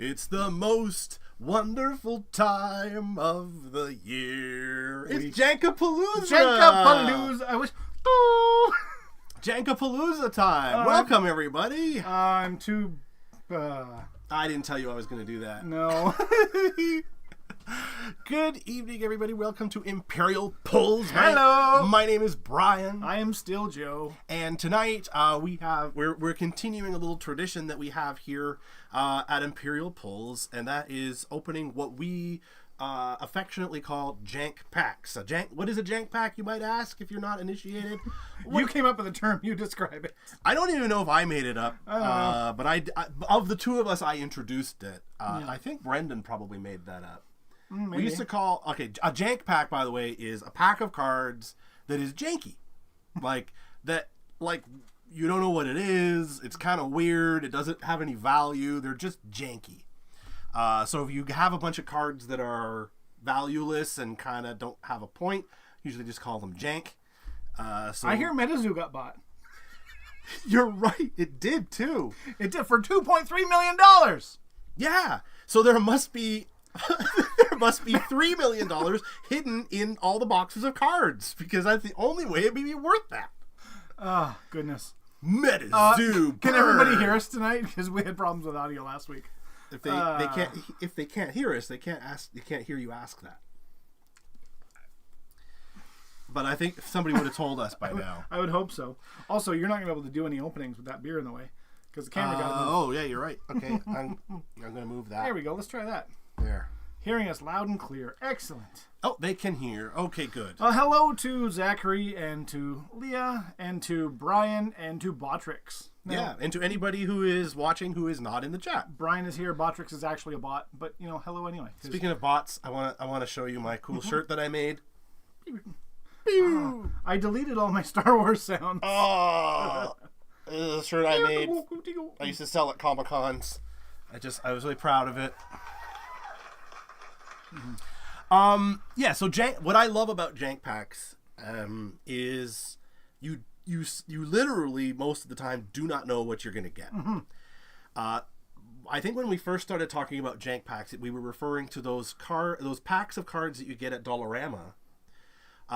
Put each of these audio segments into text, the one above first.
It's the most wonderful time of the year. It's Jankapalooza. Jankapalooza. I wish. Jankapalooza time. Welcome, everybody. I'm too. I didn't tell you I was going to do that. No. Good evening, everybody. Welcome to Imperial Pulls. Hello. My name is Brian. I am still Joe. And tonight we're continuing a little tradition that we have here at Imperial Pulls, and that is opening what we affectionately call Jank Packs. What is a Jank Pack, you might ask, if you're not initiated? You came up with the term. You describe it. I don't even know if I made it up, but I of the two of us, I introduced it. I think Brendan probably made that up. Maybe. We used to call, a Jank Pack, by the way, is a pack of cards that is janky. Like, you don't know what it is. It's kind of weird. It doesn't have any value. They're just janky. So if you have a bunch of cards that are valueless and kind of don't have a point, usually just call them jank. So I hear MetaZoo got bought. You're right. It did, too. It did for $2.3 million. Yeah. So there must be $3 million hidden in all the boxes of cards, because that's the only way it'd be worth that. Oh, goodness. MetaZoo. Can everybody hear us tonight? Because we had problems with audio last week. If they can't hear us, they can't hear you ask that. But I think somebody would have told us by now. I would hope so. Also, you're not going to be able to do any openings with that beer in the way, because the camera got to move. Oh, yeah, you're right. Okay, I'm going to move that. There we go. Let's try that. There. Hearing us loud and clear. Excellent. Oh, they can hear. Okay, good. Hello to Zachary and to Leah and to Brian and to Botrix. Yeah, and to anybody who is watching who is not in the chat. Brian is here. Botrix is actually a bot, but hello anyway. Speaking of bots, I want to show you my cool shirt that I made. I deleted all my Star Wars sounds. Oh, this is a shirt I made. I used to sell at Comic Cons. I was really proud of it. Yeah, so what I love about Jank Packs is you literally most of the time do not know what you're going to get. I think when we first started talking about Jank Packs, we were referring to those packs of cards that you get at Dollarama.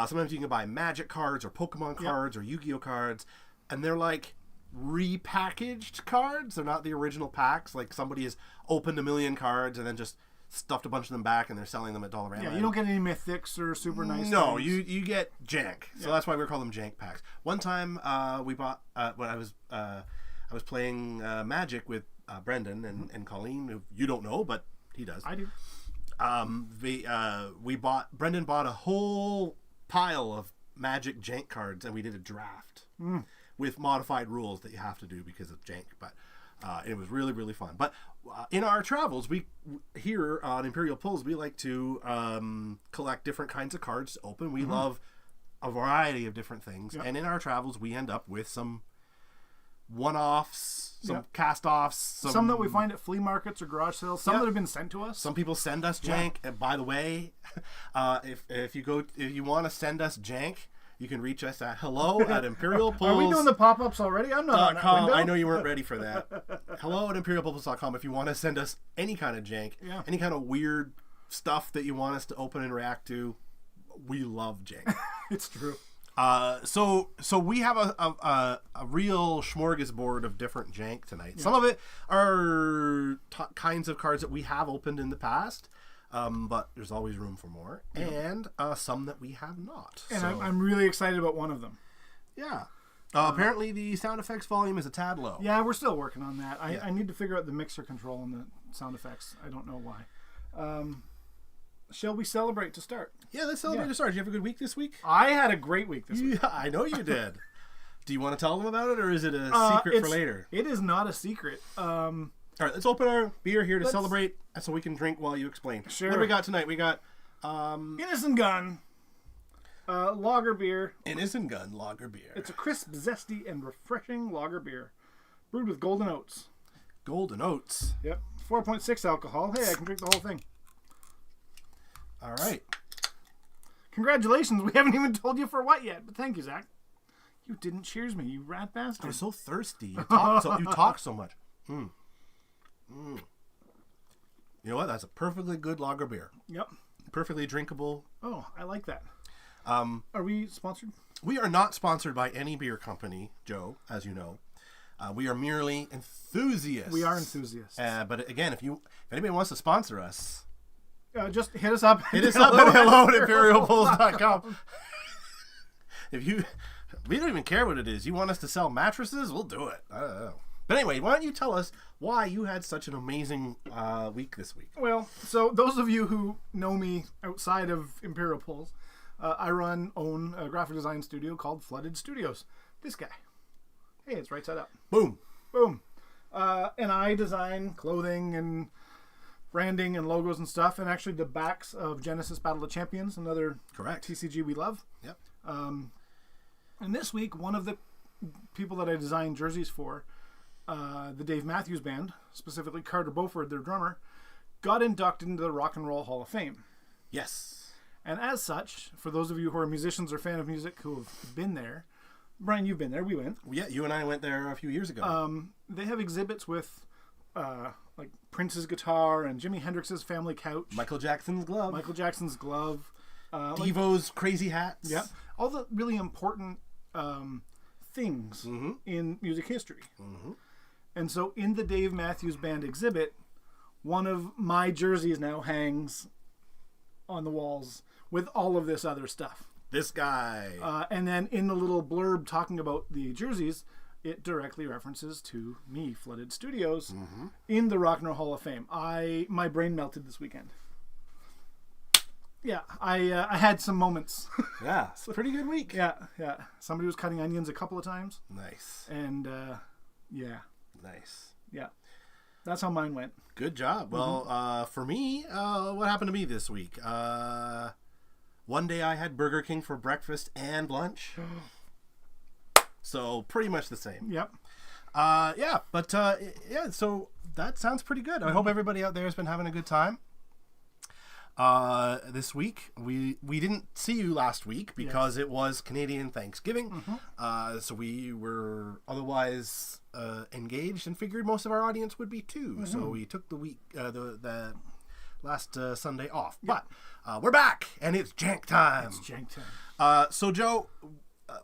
Sometimes you can buy Magic cards or Pokemon cards or Yu-Gi-Oh cards, and they're like repackaged cards. They're not the original packs. Like somebody has opened 1 million cards and then just stuffed a bunch of them back, and they're selling them at Dollarama. Yeah, you don't get any mythics or super nice No, things. you get jank. So that's why we call them Jank Packs. One time we bought when I was playing Magic with Brendan and Colleen, who you don't know, but he does. I do. Brendan bought a whole pile of Magic Jank cards, and we did a draft with modified rules that you have to do because of Jank, but it was really, really fun. But in our travels, we here on Imperial Pulls, we like to collect different kinds of cards to open. We love a variety of different things, and in our travels, we end up with some one-offs, some cast-offs, some that we find at flea markets or garage sales, some that have been sent to us. Some people send us jank. And by the way, if you want to send us jank, you can reach us at hello@imperialpulls.com. Are we doing the pop-ups already? I'm not on that window. I know you weren't ready for that. hello@imperialpulls.com if you want to send us any kind of jank, any kind of weird stuff that you want us to open and react to. We love jank. It's true. So we have a real smorgasbord of different jank tonight. Some of it are kinds of cards that we have opened in the past. But there's always room for more, and some that we have not. And I'm really excited about one of them. Yeah. Apparently the sound effects volume is a tad low. Yeah, we're still working on that. I need to figure out the mixer control on the sound effects. I don't know why. Shall we celebrate to start? Yeah, let's celebrate to start. Did you have a good week this week? I had a great week this week. Yeah, I know you did. Do you want to tell them about it, or is it a secret for later? It is not a secret. All right, let's open our beer here to celebrate so we can drink while you explain. Sure. What do we got tonight? We got Innocent Gun lager beer. Innocent Gun lager beer. It's a crisp, zesty, and refreshing lager beer brewed with golden oats. Golden oats. Yep. 4.6 alcohol. Hey, I can drink the whole thing. All right. Congratulations. We haven't even told you for what yet, but thank you, Zach. You didn't cheers me, you rat bastard. I was so thirsty. You talk so much. You know what? That's a perfectly good lager beer. Yep. Perfectly drinkable. Oh, I like that. Are we sponsored? We are not sponsored by any beer company, Joe, as you know. We are merely enthusiasts. We are enthusiasts. But again, if anybody wants to sponsor us, just hit us up. hit us up at hello@imperialpulls.com. We don't even care what it is. You want us to sell mattresses? We'll do it. I don't know. But anyway, why don't you tell us why you had such an amazing week this week? Well, so those of you who know me outside of Imperial Pulls, I own a graphic design studio called Flooded Studios. This guy. Hey, it's right side up. Boom. Boom. And I design clothing and branding and logos and stuff, and actually the backs of Genesis Battle of Champions, another Correct. TCG we love. Yep. And this week, one of the people that I designed jerseys for, the Dave Matthews Band, specifically Carter Beauford, their drummer, got inducted into the Rock and Roll Hall of Fame. Yes. And as such, for those of you who are musicians or fan of music who have been there, Brian, you've been there. We went. Yeah, you and I went there a few years ago. They have exhibits with like Prince's guitar and Jimi Hendrix's family couch. Michael Jackson's glove. Devo's crazy hats. Yeah. All the really important things in music history. Mm-hmm. And so in the Dave Matthews Band exhibit, one of my jerseys now hangs on the walls with all of this other stuff. This guy. And then in the little blurb talking about the jerseys, it directly references to me, Flooded Studios, in the Rock and Roll Hall of Fame. My brain melted this weekend. Yeah, I had some moments. Yeah, it's a pretty good week. Yeah. Somebody was cutting onions a couple of times. Nice. And, yeah. Nice. Yeah. That's how mine went. Good job. Well, for me, what happened to me this week? One day I had Burger King for breakfast and lunch. So pretty much the same. Yep. Yeah, so that sounds pretty good. I hope everybody out there has been having a good time. This week we didn't see you last week because it was Canadian Thanksgiving. So we were otherwise engaged and figured most of our audience would be too. So we took the week the last Sunday off. But we're back and it's Jank time. It's Jank time. So Joe,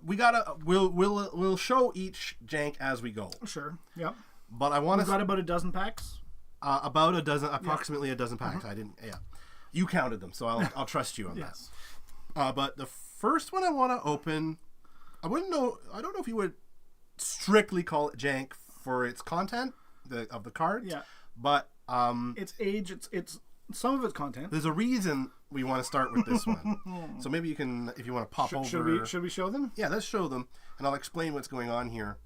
we'll show each Jank as we go. Sure. Yep. But I want to got about a dozen packs. Approximately a dozen packs. I didn't. Yeah. You counted them, so I'll trust you on Yes. that. But the first one I want to open, I don't know if you would strictly call it Jank for its content of the cards. Yeah. But its age, it's some of its content. There's a reason we want to start with this one. So maybe you can, if you want to pop over. Should we show them? Yeah, let's show them, and I'll explain what's going on here.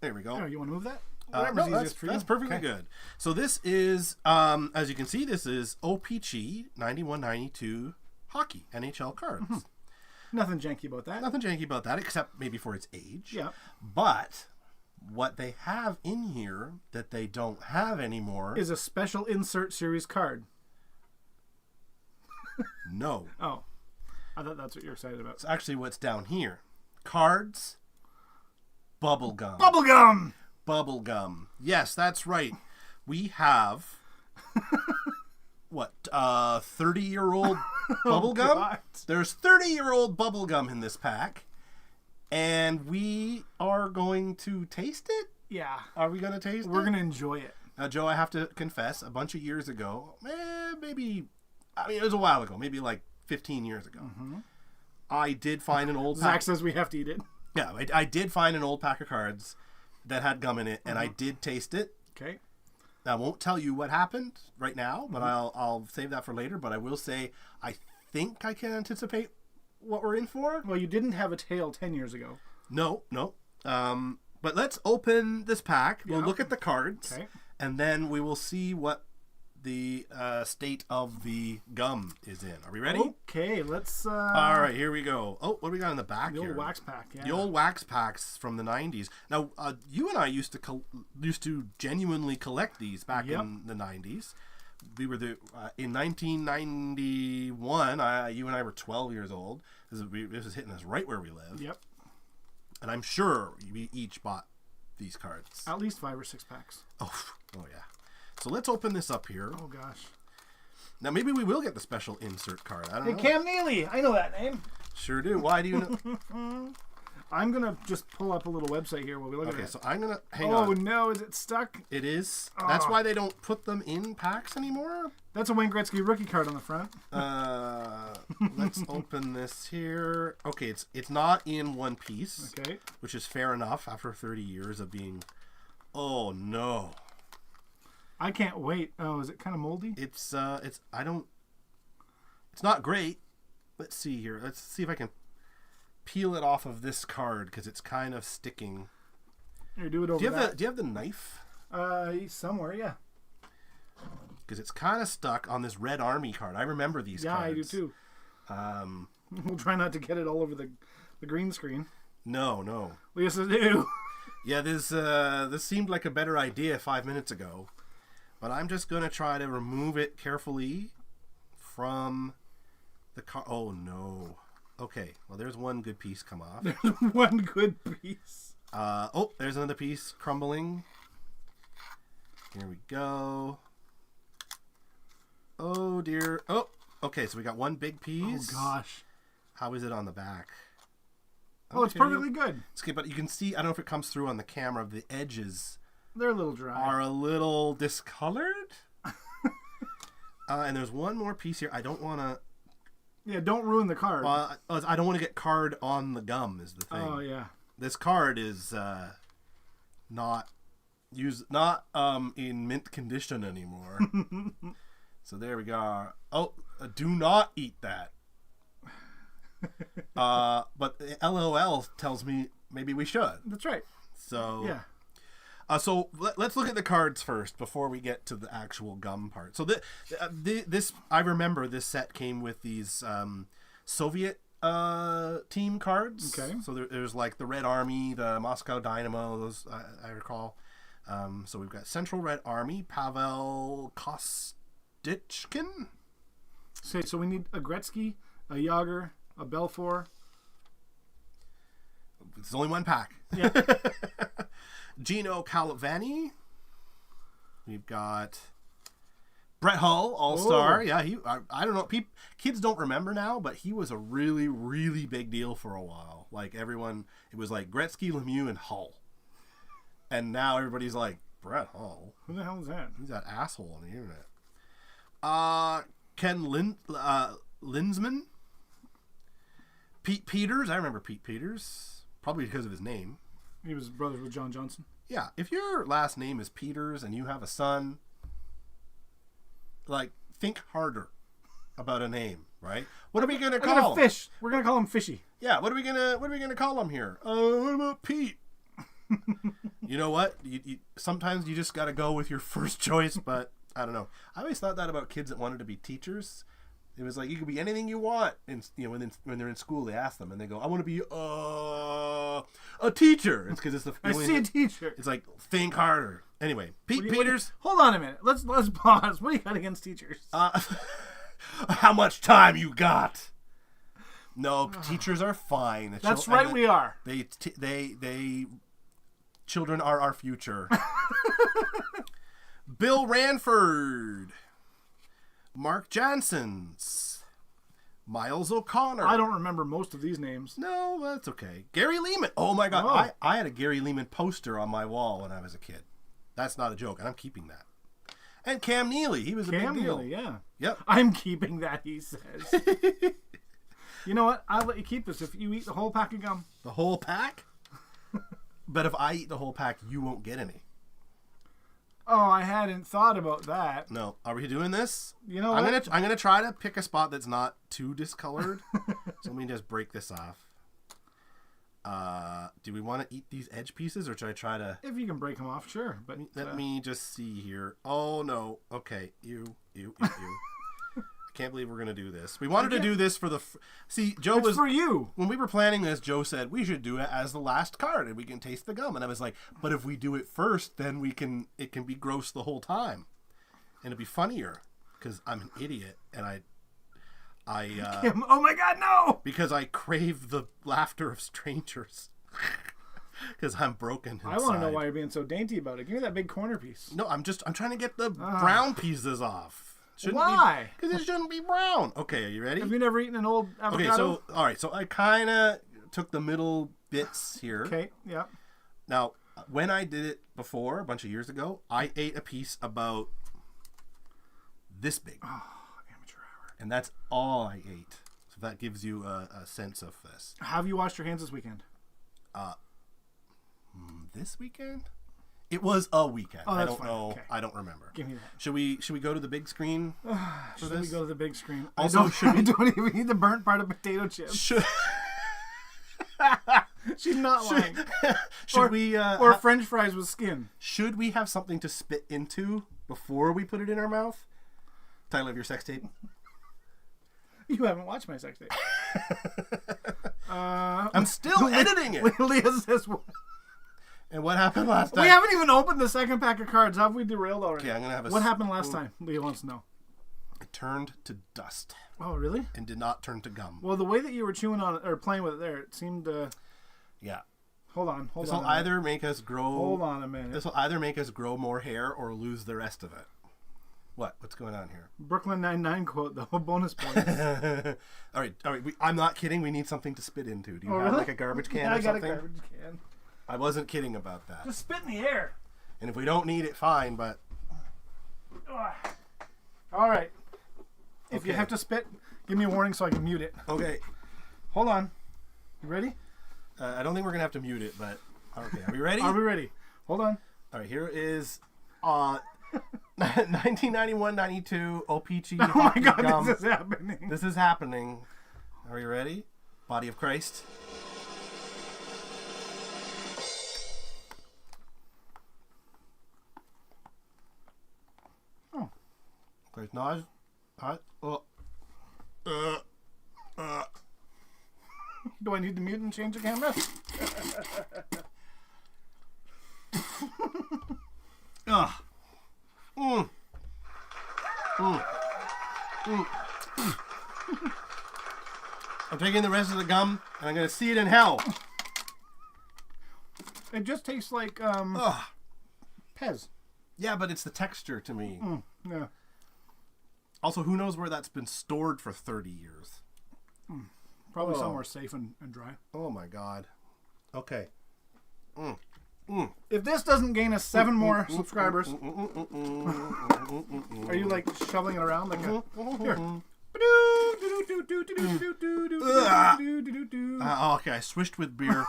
There we go. Oh, you want to move that? No, that's perfectly good. So this is, as you can see, this is OPG 91-92 hockey NHL cards. Nothing janky about that. Nothing janky about that, except maybe for its age. Yeah. But what they have in here that they don't have anymore is a special insert series card. No. Oh, I thought that's what you're excited about. It's actually what's down here. Cards, bubblegum. Bubblegum! Bubblegum. Yes, that's right. We have what, 30-year-old bubblegum? God. There's 30-year-old bubblegum in this pack, and we are going to taste it? Yeah. Are we going to taste it? We're going to enjoy it. Now, Joe, I have to confess, a bunch of years ago, maybe, it was a while ago, maybe like 15 years ago, I did find an old pack. Zach says we have to eat it. Yeah, I did find an old pack of cards that had gum in it, and I did taste it. Okay. I won't tell you what happened right now, but I'll save that for later. But I will say I think I can anticipate what we're in for. Well, you didn't have a tail 10 years ago. No. But let's open this pack. We'll look at the cards, and then we will see what the state of the gum is in. Are we ready? Okay, let's... All right, here we go. Oh, what do we got in the back here? The old wax pack, yeah. The old wax packs from the 90s. Now, you and I used to genuinely collect these back in the 90s. We were in 1991, you and I were 12 years old. This was hitting us right where we live. Yep. And I'm sure we each bought these cards. At least 5 or 6 packs. Oh yeah. So let's open this up here. Oh, gosh. Now, maybe we will get the special insert card. I don't know. Cam Neely. I know that name. Sure do. Why do you know? I'm going to just pull up a little website here while we look at it. Okay, so I'm going to... Hang on. Oh, no. Is it stuck? It is. That's why they don't put them in packs anymore. That's a Wayne Gretzky rookie card on the front. Let's open this here. Okay, it's not in one piece. Okay. Which is fair enough after 30 years of being... Oh, no. I can't wait. Oh, is it kind of moldy? It's not great. Let's see here. Let's see if I can peel it off of this card because it's kind of sticking. Here, do it over Do you have the knife? Somewhere, yeah. Because it's kind of stuck on this Red Army card. I remember these cards. Yeah, I do too. We'll try not to get it all over the green screen. No. Well, yes, I do. Yeah, this seemed like a better idea 5 minutes ago. But I'm just going to try to remove it carefully from the card. Oh, no. Okay, well, there's one good piece come off. There's one good piece. There's another piece crumbling. Here we go. Oh, dear. Oh, okay, so we got one big piece. Oh, gosh. How is it on the back? Oh, it's perfectly good. It's good, but you can see, I don't know if it comes through on the camera, the edges They're a little dry. are a little discolored. And there's one more piece here. I don't want to... Yeah, don't ruin the card. I don't want to get card on the gum is the thing. Oh, yeah. This card is not in mint condition anymore. So there we go. Oh, do not eat that. But LOL tells me maybe we should. That's right. So yeah. So let's look at the cards first before we get to the actual gum part. So this I remember this set came with these Soviet team cards. Okay. So there's like the Red Army, the Moscow Dynamo, those I recall. So we've got Central Red Army, Pavel Kostichkin. So we need a Gretzky, a Yager, a Belfour. It's only one pack. Yeah. Gino Calavani. We've got Brett Hull, All-Star. Oh. Yeah, I don't know. Kids don't remember now, but he was a really, really big deal for a while. Like everyone, it was like Gretzky, Lemieux, and Hull. And now everybody's like, Brett Hull? Who the hell is that? Who's that asshole on the internet? Ken Linsman. Pete Peters. I remember Pete Peters. Probably because of his name. He was brothers with John Johnson. Yeah, if your last name is Peters and you have a son, like, think harder about a name, right? What are we gonna call him? Fish. We're gonna call him Fishy. Yeah, what are we gonna call him here? What about Pete? You know what? You sometimes you just gotta go with your first choice, but I don't know. I always thought that about kids that wanted to be teachers. It was like you could be anything you want, and when they're in school, they ask them, and they go, "I want to be a teacher." It's because it's the I see a teacher. It's like think harder. Anyway, Peters. Hold on a minute. Let's pause. What do you got against teachers? How much time you got? No, teachers are fine. That's right. We are. They children are our future. Bill Ranford. Mark Janssens, Miles O'Connor. I don't remember most of these names. No, that's okay. Gary Lehman. Oh my God, Oh. I had a Gary Lehman poster on my wall when I was a kid. That's not a joke, and I'm keeping that. And Cam Neely, he was a big deal. Neely, yeah. Yep. I'm keeping that, he says. You know what? I'll let you keep this if you eat the whole pack of gum. The whole pack? But if I eat the whole pack, you won't get any. Oh, I hadn't thought about that. No. Are we doing this? You know I'm what? gonna try to pick a spot that's not too discolored. So let me just break this off. Do we want to eat these edge pieces, or should I try to? If you can break them off, sure. But Let me just see here. Oh no. Okay. You. I can't believe we're gonna do this. We wanted to do this for the. See, Joe it's was for you. When we were planning this. Joe said we should do it as the last card, and we can taste the gum. And I was like, but if we do it first, then we can. It can be gross the whole time, and it'd be funnier because I'm an idiot, and I. Oh my God, no! Because I crave the laughter of strangers. Because I'm broken inside. I want to know why you're being so dainty about it. Give me that big corner piece. No, I'm trying to get the brown pieces off. Why? Because it shouldn't be brown. Okay, are you ready? Have you never eaten an old avocado? Okay, all right. So I kind of took the middle bits here. Okay, yeah. Now, when I did it before, a bunch of years ago, I ate a piece about this big. Oh, amateur hour. And that's all I ate. So that gives you a sense of this. Have you washed your hands this weekend? This weekend? It was a weekend. Oh, I that's don't fine. know. Okay. I don't remember. Give me that. Should we go to the big screen? Should we go to the big screen? Also, I don't even need the burnt part of potato chips. Should She's not lying. should we or French fries with skin? should we have something to spit into before we put it in our mouth? Title of your sex tape. You haven't watched my sex tape. I'm still editing it. Leah says what? And what happened last time? We haven't even opened the second pack of cards. Have we derailed already? Okay, I'm gonna have a. What happened last time? Leah wants to know. It turned to dust Oh, really? and did not turn to gum. Well, the way that you were chewing on it or playing with it there, it seemed. Yeah. Hold on. This will either make us grow. Hold on a minute. This will either make us grow more hair or lose the rest of it. What? What's going on here? Brooklyn Nine-Nine quote though. Bonus points. All right. I'm not kidding. We need something to spit into. Do you have really? like a garbage can Yeah, or I got something? a garbage can. I wasn't kidding about that. Just spit in the air. And if we don't need it, fine. But All right. If you Okay. have to spit, give me a warning so I can mute it. okay. Hold on. You ready? I don't think we're gonna have to mute it, but okay. Are we ready? Are we ready? Hold on. All right. Here is 1991-92 OPG. Oh my hockey God, gum. this is happening. This is happening. Are you ready? Body of Christ. Oh. There's Naj. Do I need to mute and change the camera? Ugh. I'm taking the rest of the gum and I'm gonna see it in hell. It just tastes like Ugh. Pez. Yeah, but it's the texture to me. Yeah. Also, who knows where that's been stored for 30 years? Probably Oh. somewhere safe and dry. Oh my god. Okay. If this doesn't gain us 7 more subscribers, are you like shoveling it around like a here? Okay, I swished with beer.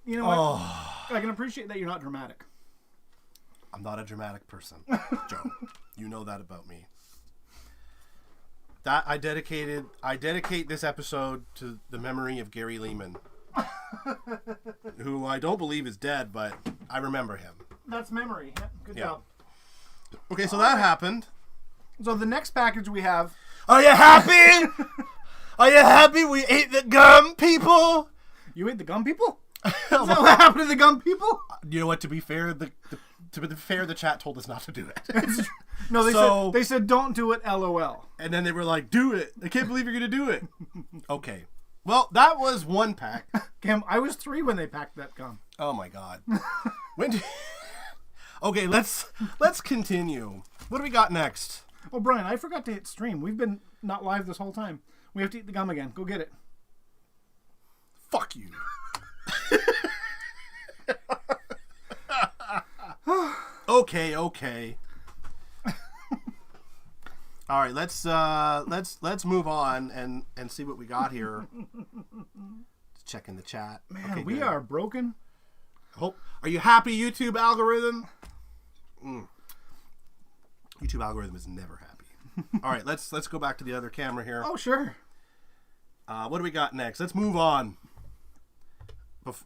You know what? Oh, I can appreciate that you're not dramatic. I'm not a dramatic person, Joe. You know that about me. That I dedicate this episode to the memory of Gary Lehman, who I don't believe is dead, but I remember him. That's memory. Yeah, good Yeah. job. Okay, so that happened. So the next package we have. Are you happy? Are you happy we ate the gum, people? You ate the gum people? Is that what happened to the gum people? You know what? To be fair, the chat told us not to do it. No, So- they said don't do it. LOL. And then they were like, "Do it! I can't believe you're gonna do it." Okay. Well, that was one pack. Cam, I was 3 when they packed that gum. Oh my god. Okay, let's continue. What do we got next? Oh, Brian, I forgot to hit stream. We've been not live this whole time. We have to eat the gum again. Go get it. Fuck you. Okay. All right, let's move on and see what we got here. Just checking the chat. Man, Okay, we good. are broken. Are you happy, YouTube algorithm? YouTube algorithm is never happy. All right, let's go back to the other camera here. Oh, sure. What do we got next? Let's move on.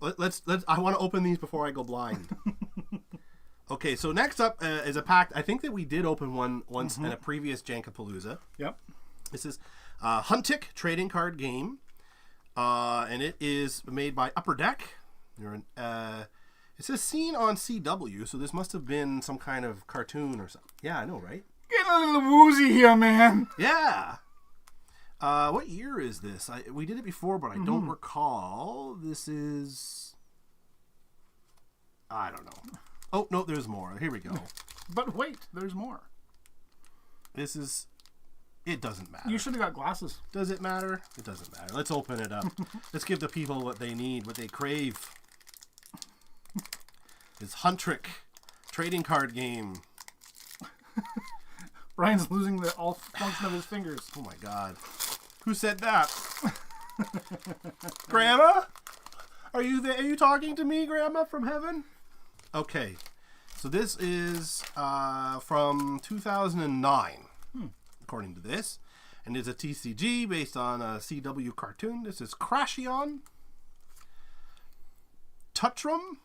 Let's. I want to open these before I go blind. Okay, so next up is a pack. I think that we did open one once in a previous Jankapalooza. Yep. This is Huntic trading card game, and it is made by Upper Deck. It says seen on CW, so this must have been some kind of cartoon or something. Yeah, I know, right? Getting a little woozy here, man. Yeah. What year is this? We did it before, but I don't recall. This is... I don't know. Oh, no, there's more. Here we go. But wait, there's more. This is... It doesn't matter. You should have got glasses. Does it matter? It doesn't matter. Let's open it up. Let's give the people what they need, what they crave. It's Huntrick trading card game. Brian's losing all function of his fingers. Oh my god. Who said that? Grandma? Are you there? Are you talking to me, Grandma, from heaven? Okay. So this is from 2009, according to this. And it's a TCG based on a CW cartoon. This is Crashion. Touchrum.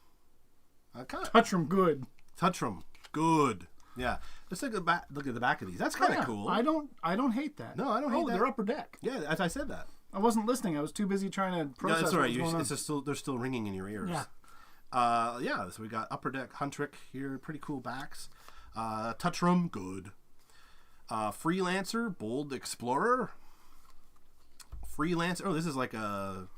Touchrum good. Touchrum good. Yeah. Let's look at the back of these. That's kind of cool. I don't hate that. No, I don't hate that. Oh, they're upper deck. Yeah, as I said that. I wasn't listening. I was too busy trying to process. Yeah, that's all right. What was going on. It's just they're still ringing in your ears. Yeah. Yeah. So we got upper deck Huntrick here. Pretty cool backs. Touchroom good. Freelancer Bold Explorer. Freelancer. Oh, this is like a.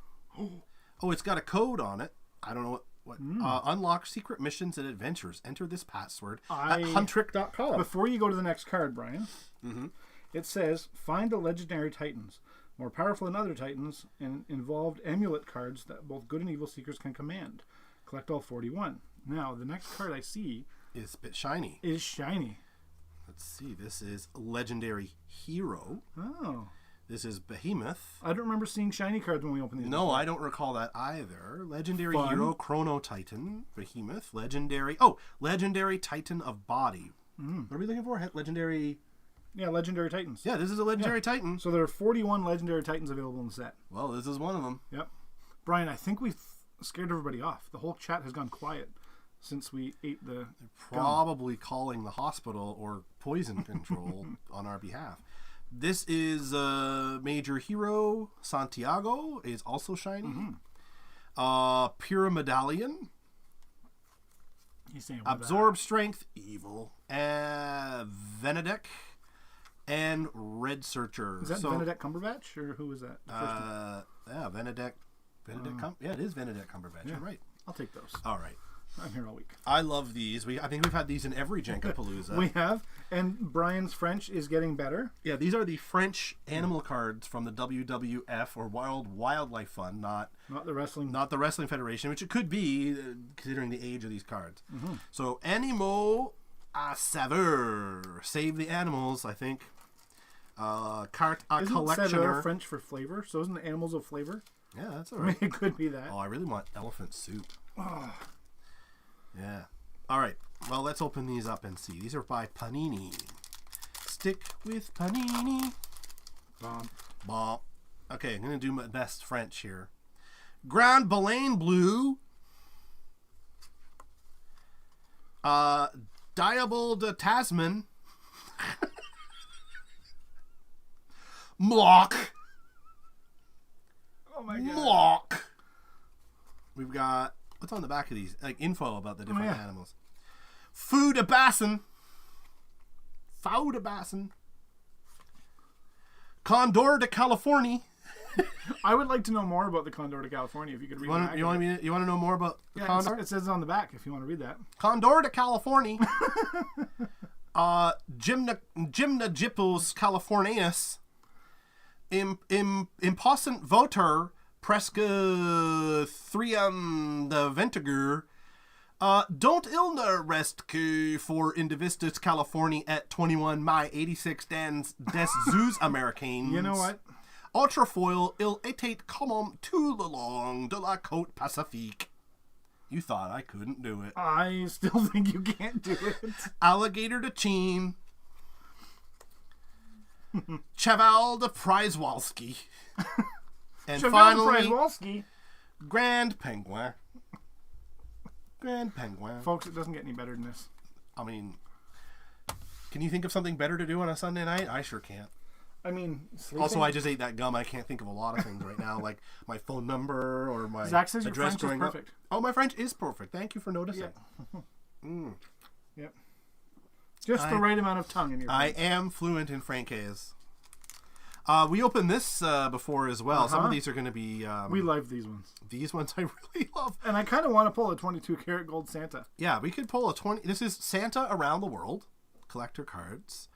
Oh, it's got a code on it. I don't know what. Unlock secret missions and adventures. Enter this password at huntrick.com. Before you go to the next card, Brian, it says, find the legendary titans, more powerful than other titans, and involved amulet cards that both good and evil seekers can command. Collect all 41. Now, the next card I see is a bit shiny. Is shiny. Let's see. This is Legendary Hero. Oh. This is Behemoth. I don't remember seeing shiny cards when we opened these. No, I don't recall that either. Legendary Fun. Hero, Chrono Titan, Behemoth, Legendary Titan of Body. What are we looking for? Legendary... Yeah, Legendary Titans. Yeah, this is a Legendary Titan. So there are 41 Legendary Titans available in the set. Well, this is one of them. Yep. Brian, I think we've scared everybody off. The whole chat has gone quiet since we ate the Probably calling the hospital or poison control on our behalf. This is Major Hero Santiago is also shiny. Pyramidalion. He's saying Absorb Strength, Evil. Venedek and Red Searcher. Is that Benedict Cumberbatch or who is that? Yeah, Venedek. Yeah, it is Venedek Cumberbatch. Yeah. You're right. I'll take those. All right. I'm here all week. I love these. I think we've had these in every Jankapalooza. We have, and Brian's French is getting better. Yeah, these are the French animal cards from the WWF or World Wildlife Fund, not the wrestling, Federation, which it could be considering the age of these cards. So, Animaux à Saveur, save the animals. I think. Carte à collectionneur. Saveur French for flavor? So isn't the animals of flavor? Yeah, that's all right. It could be that. Oh, I really want elephant soup. Yeah. All right. Well, let's open these up and see. These are by Panini. Stick with Panini. Bomb. Bomb. Okay, I'm going to do my best French here. Grand Baleine Bleu. Diable de Tasman. Mlock. Oh my god. Mlock. We've got... What's on the back of these? Like info about the different animals. Fou de Bassin. Fou de Bassin. Condor de Californie. I would like to know more about the Condor de California if you could read You want to know more about the Condor? It says it on the back if you want to read that. Condor de Californie. Gymnogypus californianus. Impossent voter. Presque Thrium de Ventiger. Don't illna rest que for Indivistus Californie at 21 Mai 86 des Zoos Americains. You know what? Ultrafoil il était comme tout le long de la côte Pacifique. You thought I couldn't do it. I still think you can't do it. Alligator de Chine. Cheval de Przewalski. And finally, Grand Penguin. Grand Penguin. Folks, it doesn't get any better than this. I mean, can you think of something better to do on a Sunday night? I sure can't. I mean, sleeping. Also, I just ate that gum. I can't think of a lot of things right now, like my phone number or my Zach says your address French is perfect. Oh, my French is perfect. Thank you for noticing. Yeah. Yep. Just the right amount of tongue in your French. I am fluent in Francais. We opened this before as well. Some of these are going to be... we like these ones. These ones I really love. And I kind of want to pull a 22 karat gold Santa. Yeah, we could pull a 20... This is Santa Around the World. Collector cards.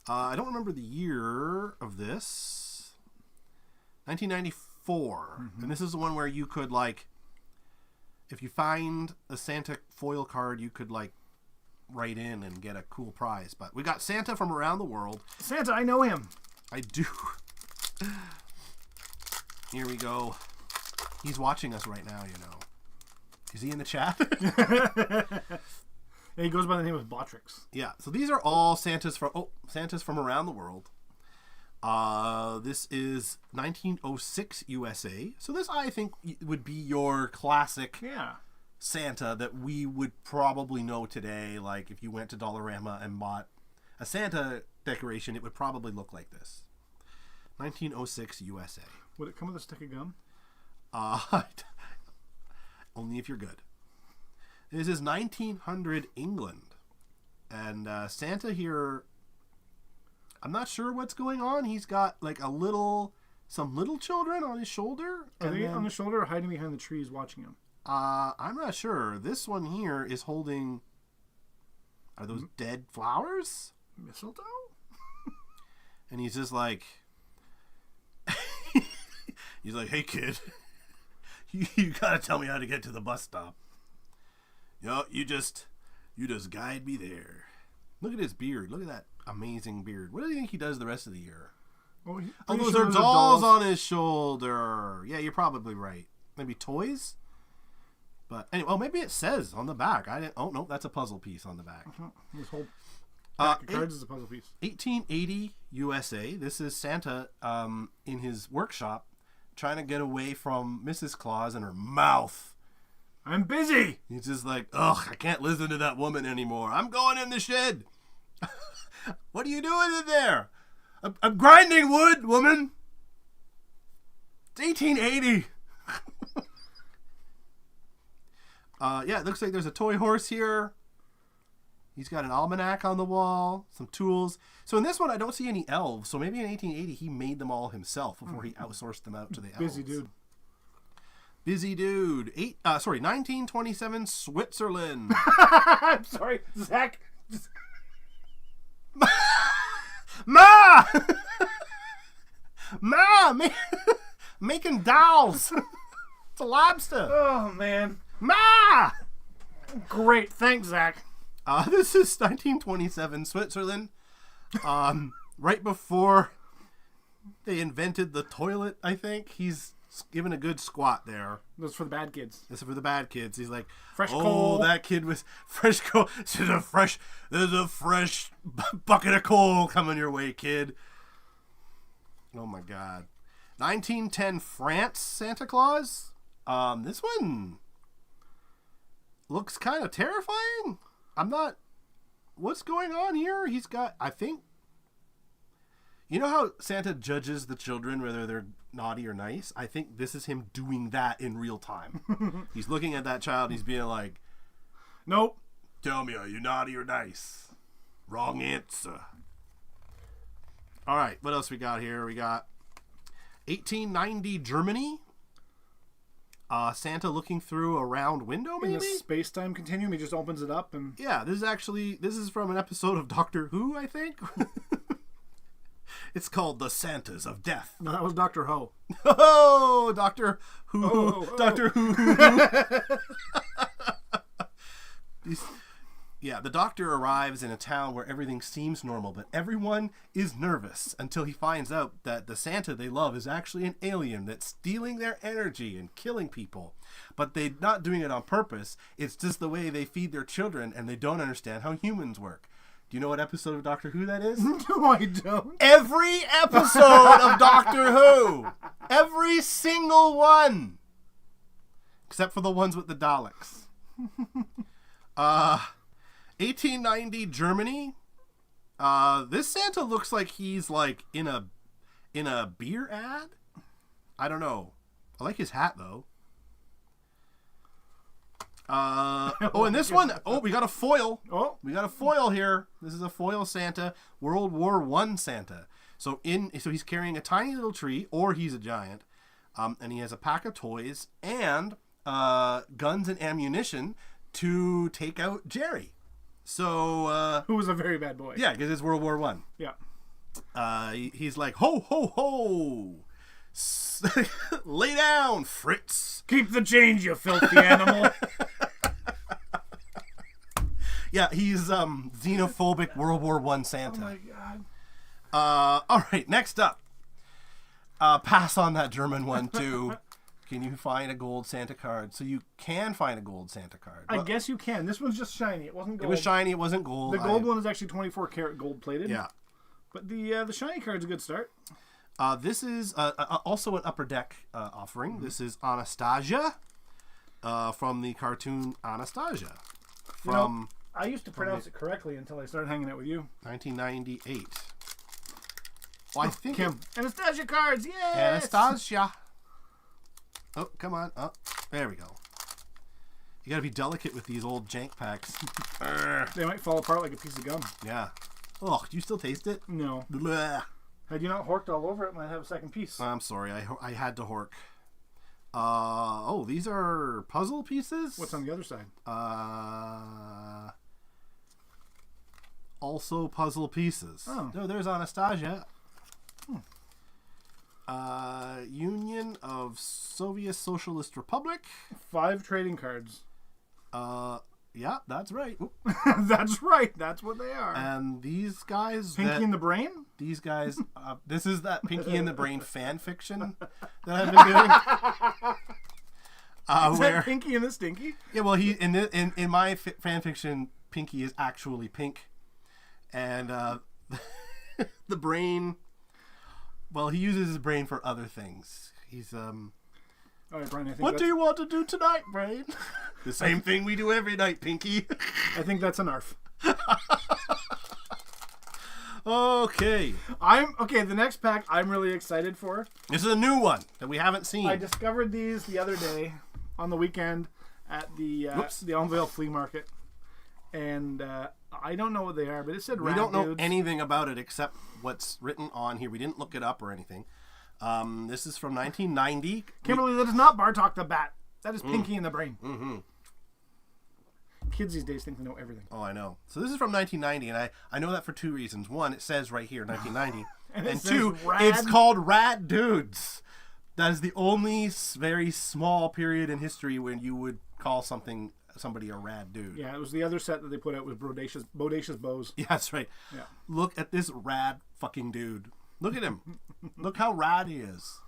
I don't remember the year of this. 1994. And this is the one where you could, like... If you find a Santa foil card, you could, like, write in and get a cool prize. But we got Santa from around the world. Santa, I know him. I do. Here we go. He's watching us right now, you know. Is he in the chat? Yeah, he goes by the name of Botrix. Yeah, so these are all Santas from around the world. This is 1906 USA. So this, I think, would be your classic Santa that we would probably know today. Like, if you went to Dollarama and bought a Santa decoration, it would probably look like this. 1906 USA. Would it come with a stick of gum? Only if you're good. This is 1900 England. And Santa here... I'm not sure what's going on. He's got like some little children on his shoulder. Are they on the shoulder or hiding behind the trees watching him? I'm not sure. This one here is holding... Are those dead flowers? Mistletoe? And he's just like... He's like, hey kid, you gotta tell me how to get to the bus stop. You know, you just guide me there. Look at his beard. Look at that amazing beard. What do you think he does the rest of the year? Oh, those are dolls on his shoulder. Yeah, you're probably right. Maybe toys? But anyway, maybe it says on the back. Oh, no, that's a puzzle piece on the back. This whole pack of cards is a puzzle piece. 1880 USA. This is Santa in his workshop trying to get away from Mrs. Claus and her mouth. I'm busy. He's just like, ugh, I can't listen to that woman anymore. I'm going in the shed. What are you doing in there? I'm grinding wood, woman. It's 1880. Yeah, it looks like there's a toy horse here. He's got an almanac on the wall, some tools. So in this one, I don't see any elves. So maybe in 1880, he made them all himself before he outsourced them out to the elves. Busy dude. Busy dude. 1927 Switzerland. I'm sorry, Zach. Ma! Ma! Making dolls. It's a lobster. Oh, man. Ma! Great. Thanks, Zach. This is 1927 Switzerland. Right before they invented the toilet, I think. He's given a good squat there. That's for the bad kids. This is for the bad kids. He's like, fresh coal. That kid was fresh coal. There's a fresh bucket of coal coming your way, kid. Oh my God. 1910 France Santa Claus. This one looks kind of terrifying. What's going on here? He's got, I think, you know how Santa judges the children whether they're naughty or nice? I think this is him doing that in real time. He's looking at that child and he's being like, nope. Tell me, are you naughty or nice? Wrong answer. All right, what else we got here? We got 1890 Germany. Santa looking through a round window, maybe? In the space-time continuum, he just opens it up and... Yeah, this is from an episode of Doctor Who, I think. It's called The Santas of Death. No, that was Dr. Ho. Oh, Doctor Who. Doctor Who. Yeah, the doctor arrives in a town where everything seems normal, but everyone is nervous until he finds out that the Santa they love is actually an alien that's stealing their energy and killing people. But they're not doing it on purpose. It's just the way they feed their children, and they don't understand how humans work. Do you know what episode of Doctor Who that is? No, I don't. Every episode of Doctor Who. Every single one. Except for the ones with the Daleks. 1890 Germany. This Santa looks like he's like in a beer ad. I don't know. I like his hat though. And this one, we got a foil. Oh, we got a foil here. This is a foil Santa, World War I Santa. So he's carrying a tiny little tree, or he's a giant, and he has a pack of toys and guns and ammunition to take out Jerry. So who was a very bad boy. Yeah, because it's World War One. Yeah. He's like, ho ho ho, lay down, Fritz. Keep the change, you filthy animal. Yeah, he's xenophobic World War One Santa. Oh my god. All right, next up. Pass on that German one too. Can you find a gold Santa card? So you can find a gold Santa card. I guess you can. This one's just shiny. It wasn't gold. It was shiny. It wasn't gold. The gold one is actually 24 karat gold plated. Yeah. But the shiny card's a good start. This is also an Upper Deck offering. This is Anastasia from the cartoon Anastasia from I used to pronounce it correctly until I started hanging out with you. 1998. Well, I think Kim. Anastasia cards, yes! Anastasia. Oh, come on. Oh, there we go. You gotta be delicate with these old jank packs. They might fall apart like a piece of gum. Yeah. Oh, do you still taste it? No. Blech. Had you not horked all over it, might have a second piece. I'm sorry. I had to hork. Oh, these are puzzle pieces? What's on the other side? Also puzzle pieces. Oh. No, there's Anastasia. Union of Soviet Socialist Republic. 5 trading cards. Yeah, that's right. Oop. That's right. That's what they are. And these guys... Pinky in the Brain? These guys... this is that Pinky in the Brain fan fiction that I've been doing. Is that Pinky and the Stinky? Yeah, well, in my fan fiction, Pinky is actually pink. And the brain... Well, he uses his brain for other things. He's All right, Brian, I think what do you want to do tonight, Brain? The same thing we do every night, Pinky. I think that's an ARF. Okay. The next pack I'm really excited for. This is a new one that we haven't seen. I discovered these the other day on the weekend at the Elmvale Flea Market. And I don't know what they are, but it said we Rad don't know Dudes. anything about it except what's written on here. We didn't look it up or anything. This is from 1990. Kimberly, that is not Bartok the Bat. That is Pinky in the Brain. Mm-hmm. Kids these days think they know everything. Oh, I know. So this is from 1990, and I know that for 2 reasons. One, it says right here, 1990. and two, it's called Rad Dudes. That is the only very small period in history when you would call somebody a rad dude. Yeah, it was the other set that they put out was Bodacious Bows. Yeah, that's right. Yeah. Look at this rad fucking dude. Look at him. Look how rad he is.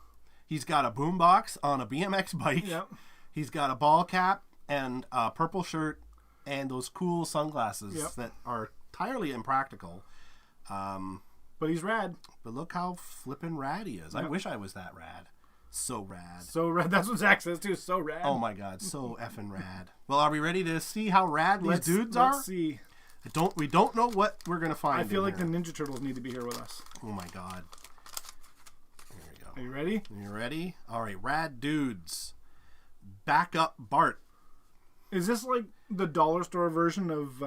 He's got a boombox on a BMX bike. Yep. He's got a ball cap and a purple shirt and those cool sunglasses that are entirely impractical. But he's rad. But look how flippin' rad he is. Yep. I wish I was that rad. So rad. So rad. That's what Zach says too. So rad. Oh my god, so effing rad. Well, are we ready to see how rad these dudes are? Let's see. We don't know what we're gonna find. I feel like here. the Ninja Turtles need to be here with us. Oh my god. Here we go. Are you ready? You ready? All right, Rad Dudes. Back Up Bart. Is this like the dollar store version of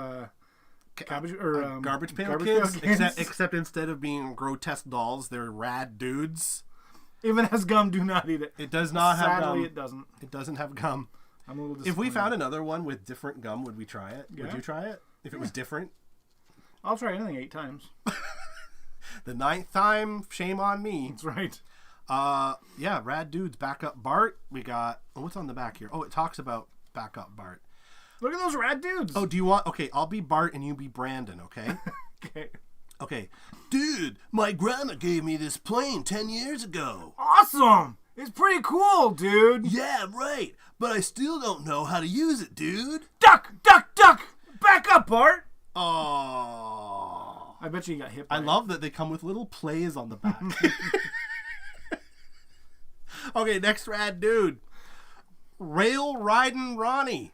cabbage or Garbage Pail Garbage Kids? Pail Kids? Except instead of being grotesque dolls, they're rad dudes. Even has gum, do not eat it. It does not have gum. Sadly, it doesn't. It doesn't have gum. I'm a little disappointed. If we found another one with different gum, would we try it? Yeah. Would you try it? If it was different? I'll try anything 8 times. The 9th time, shame on me. That's right. Yeah, Rad Dudes, Back Up Bart. We got... Oh, what's on the back here? Oh, it talks about Back Up Bart. Look at those Rad Dudes. Oh, do you want... Okay, I'll be Bart and you be Brandon, okay? Okay. Okay. Dude, my grandma gave me this plane 10 years ago. Awesome. It's pretty cool, dude. Yeah, right. But I still don't know how to use it, dude. Duck, duck, duck. Back up, Bart. Oh. I bet you got hit by I love that they come with little plays on the back. Okay, next Rad Dude. Rail Riding Ronnie.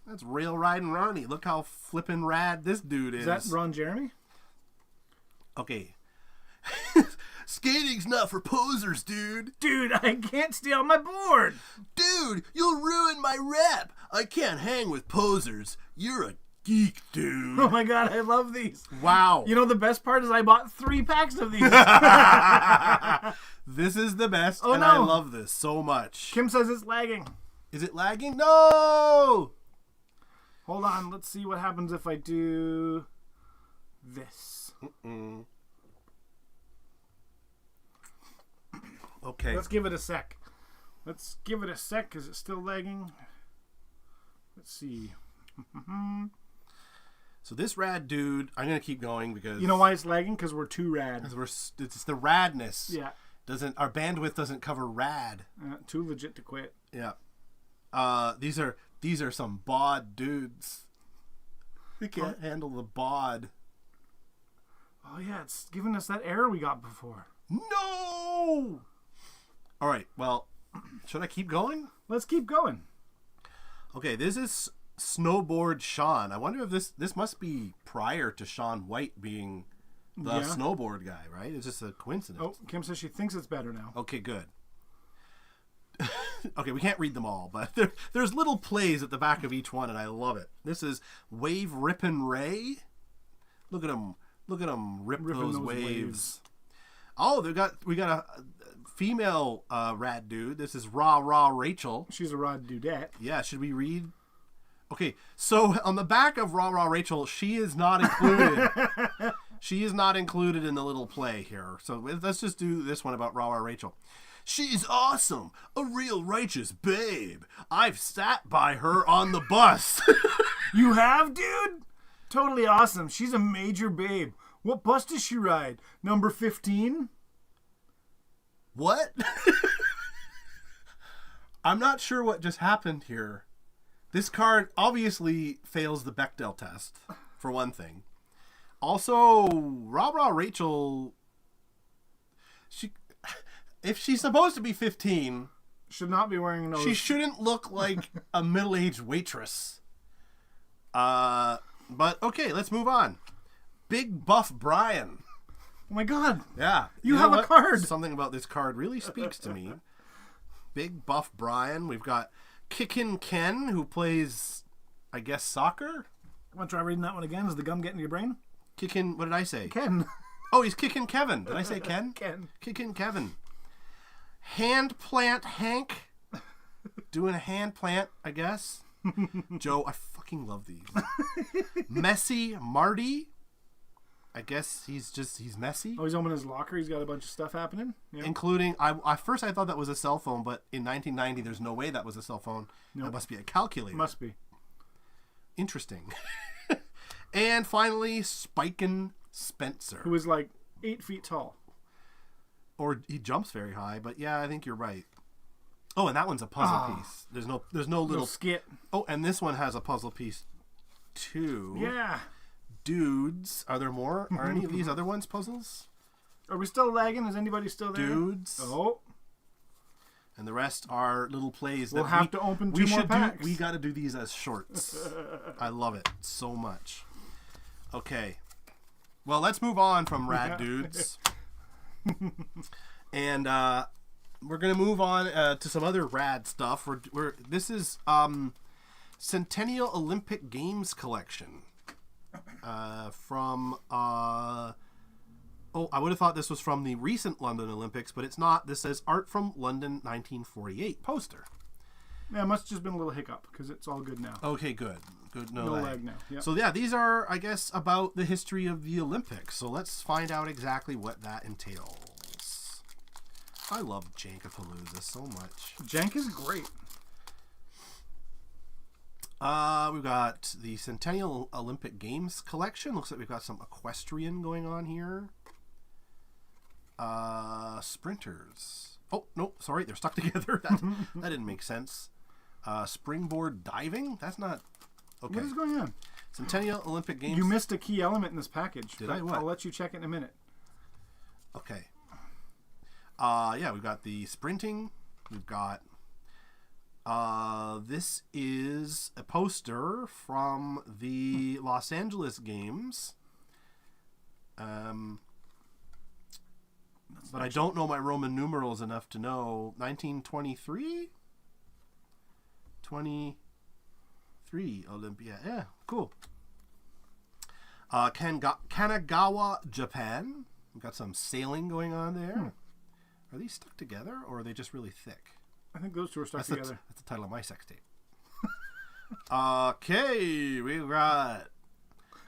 That's Rail Riding Ronnie. Look how flippin' rad this dude is. Is that Ron Jeremy? Okay. Skating's not for posers, dude. Dude, I can't stay on my board. Dude, you'll ruin my rep. I can't hang with posers. You're a geek, dude. Oh my god, I love these. Wow. You know, the best part is I bought 3 packs of these. This is the best, Oh, and no. I love this so much. Kim says it's lagging. Is it lagging? No! Hold on, let's see what happens if I do this. Okay. Let's give it a sec. Let's give it a sec. Is it still lagging? Let's see. So this rad dude, I'm going to keep going because... You know why it's lagging? Because we're too rad. It's the radness. Yeah. Our bandwidth doesn't cover rad. Too legit to quit. Yeah. These are some bod dudes. They can't handle the bod. Oh yeah, it's giving us that error we got before. No! All right, well, should I keep going? Let's keep going. Okay, this is Snowboard Sean. I wonder if this must be prior to Sean White being the snowboard guy, right? It's just a coincidence. Oh, Kim says she thinks it's better now. Okay, good. Okay, we can't read them all, but there's little plays at the back of each one, and I love it. This is Wave Rippin' Ray. Look at him rip those waves. Oh, we got a female rad dude. This is Raw Rachel. She's a rod dudette. Yeah, should we read? Okay, so on the back of Raw Rachel, she is not included. She is not included in the little play here. So let's just do this one about Raw Rachel. She's awesome, a real righteous babe. I've sat by her on the bus. You have, dude? Totally awesome. She's a major babe. What bus does she ride? Number 15? What? I'm not sure what just happened here. This card obviously fails the Bechdel test, for one thing. Also, Raw Rachel, if she's supposed to be 15, should not be wearing those. She shouldn't look like a middle-aged waitress. But okay, let's move on. Big Buff Brian. Oh my god. Yeah. You have a card. Something about this card really speaks to me. Big Buff Brian. We've got Kickin' Ken, who plays, I guess, soccer. Want to try reading that one again? Is the gum getting to your brain? Kickin', what did I say? Ken. Oh, he's kicking Kevin. Did I say Ken? Ken. Kicking Kevin. Hand Plant Hank. Doing a hand plant, I guess. Joe, I fucking love these. Messy Marty. I guess he's messy. Oh, he's opening his locker. He's got a bunch of stuff happening. Yeah. Including, at first I thought that was a cell phone, but in 1990, there's no way that was a cell phone. Nope. That must be a calculator. Must be. Interesting. And finally, Spikin' Spencer. Who is like 8 feet tall. Or he jumps very high, but yeah, I think you're right. Oh, and that one's a puzzle piece. There's no little skit. Oh, and this one has a puzzle piece too. Yeah. Dudes. Are there more? Are any of these other ones puzzles? Are we still lagging? Is anybody still there? Dudes. Oh. And the rest are little plays. We'll have to open 2 more packs. We got to do these as shorts. I love it so much. Okay. Well, let's move on from rad dudes. And we're gonna move on to some other rad stuff. This is Centennial Olympic Games collection from. I would have thought this was from the recent London Olympics, but it's not. This says Art from London 1948 poster. Yeah, it must have just been a little hiccup because it's all good now. Okay, good. No lag now. Yep. So yeah, these are, I guess, about the history of the Olympics. So let's find out exactly what that entails. I love Jankapalooza so much. Jank is great. We've got the Centennial Olympic Games collection. Looks like we've got some equestrian going on here. Sprinters. Oh, no, sorry, they're stuck together. That didn't make sense. Springboard diving? That's not... Okay. What is going on? Centennial Olympic Games. You missed a key element in this package. Did I? What? I'll let you check it in a minute. Okay. Yeah, we've got the sprinting. We've got... this is a poster from the Los Angeles Games. But I don't know my Roman numerals enough to know. 1923? 23 Olympia. Yeah, cool. Kanagawa, Japan. We've got some sailing going on there. Are these stuck together, or are they just really thick? I think those two are stuck together. That's the title of my sex tape. Okay, we've got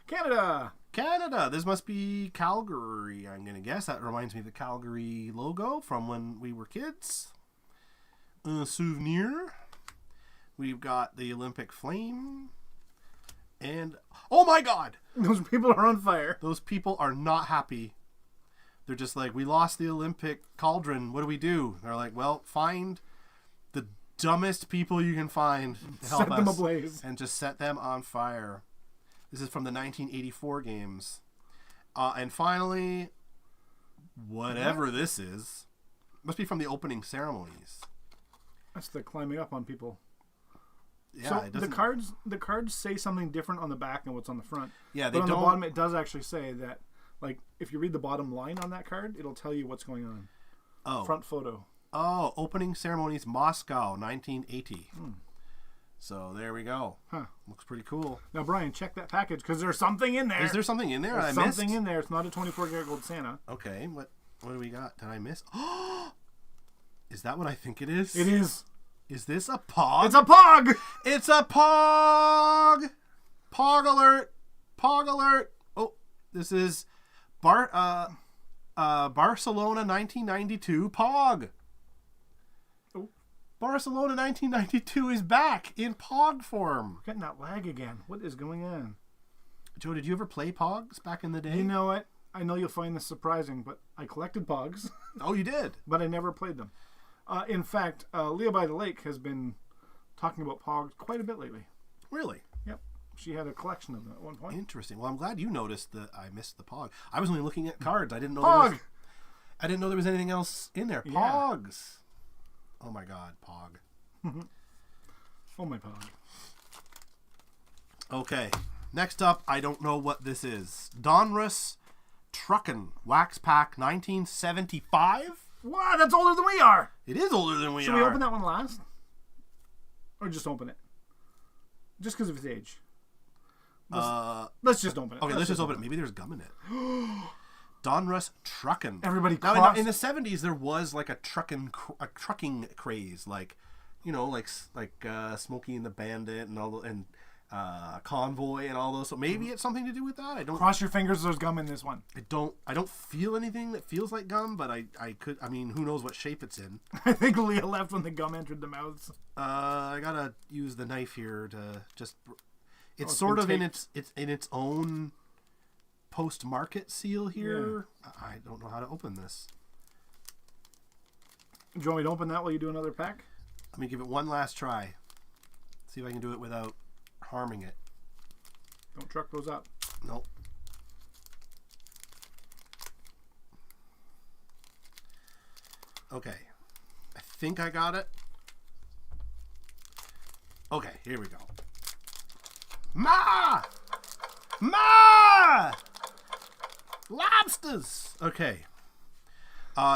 Canada. This must be Calgary, I'm going to guess. That reminds me of the Calgary logo from when we were kids. A souvenir. We've got the Olympic flame. And, oh my God! Those people are on fire. Those people are not happy. They're just like, we lost the Olympic cauldron. What do we do? They're like, well, find the dumbest people you can find to help us. Set them ablaze. And just set them on fire. This is from the 1984 games. And finally, whatever this is, must be from the opening ceremonies. That's the climbing up on people. Yeah, so it doesn't... the cards say something different on the back than what's on the front. Yeah, they but on don't... the bottom, it does actually say that, like, if you read the bottom line on that card, it'll tell you what's going on. Oh. Front photo. Oh, opening ceremonies, Moscow, 1980. So there we go. Huh. Looks pretty cool. Now, Brian, check that package because there's something in there. Is there something in there There's I missed? something in there. It's not a 24-karat gold Santa. Okay, what do we got? Did I miss? Oh, is that what I think it is? It is. Is this a Pog? It's a Pog! It's a Pog! Pog alert! Pog alert! Oh, this is Barcelona 1992 Pog. Oh. Barcelona 1992 is back in Pog form. Getting that lag again. What is going on? Joe, did you ever play Pogs back in the day? You know what? I know you'll find this surprising, but I collected Pogs. Oh, you did? But I never played them. In fact, Leah by the Lake has been talking about Pogs quite a bit lately. Really? Yep. She had a collection of them at one point. Interesting. Well, I'm glad you noticed that I missed the Pog. I was only looking at cards. I didn't know Pog! I didn't know there was anything else in there. Yeah. Pogs. Oh my God, Pog. Oh my Pog. Okay. Next up, I don't know what this is. Donruss Truckin' Wax Pack 1975? Wow, that's older than we are! It is older than we Should are. we open that one last? Or just open it? Just because of its age. Let's just open it. Okay, let's just open it. Maybe there's gum in it. Donruss Truckin'. Everybody now, in the 70s, there was like a trucking craze. Like, you know, like Smokey and the Bandit and all the... and Convoy and all those. So maybe it's something to do with that. I don't cross your fingers. There's gum in this one. I don't feel anything that feels like gum, but I could. I mean, who knows what shape it's in? I think Leah left when the gum entered the mouths. I gotta use the knife here to just. It's it's sort of taped. in its own post-market seal here. Yeah. I don't know how to open this. Do you want me to open that while you do another pack? Let me give it one last try. See if I can do it without harming it. Don't truck those up. Nope. Okay. I think I got it. Okay, here we go. Ma! Lobsters! Okay.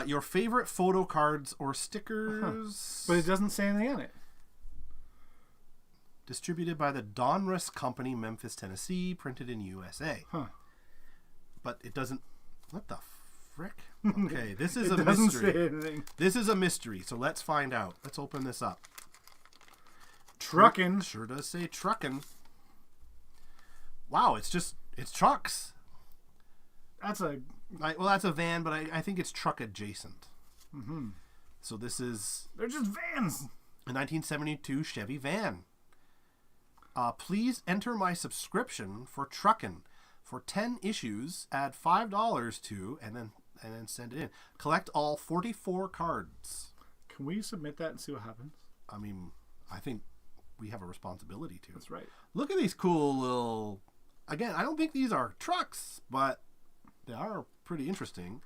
Your favorite photo cards or stickers. But it doesn't say anything on it. Distributed by the Donruss Company, Memphis, Tennessee. Printed in USA. Huh. But it doesn't... What the frick? Okay, this is it a doesn't mystery. say anything. This is a mystery, so let's find out. Let's open this up. Truckin'. Sure does say truckin'. Wow, it's trucks. That's a... Well, that's a van, but I think it's truck adjacent. Mm-hmm. So this is... They're just vans. A 1972 Chevy van. Please enter my subscription for Truckin'. For 10 issues, add $5 to, and then send it in. Collect all 44 cards. Can we submit that and see what happens? I mean, I think we have a responsibility to. That's right. Look at these cool little... Again, I don't think these are trucks, but they are pretty interesting.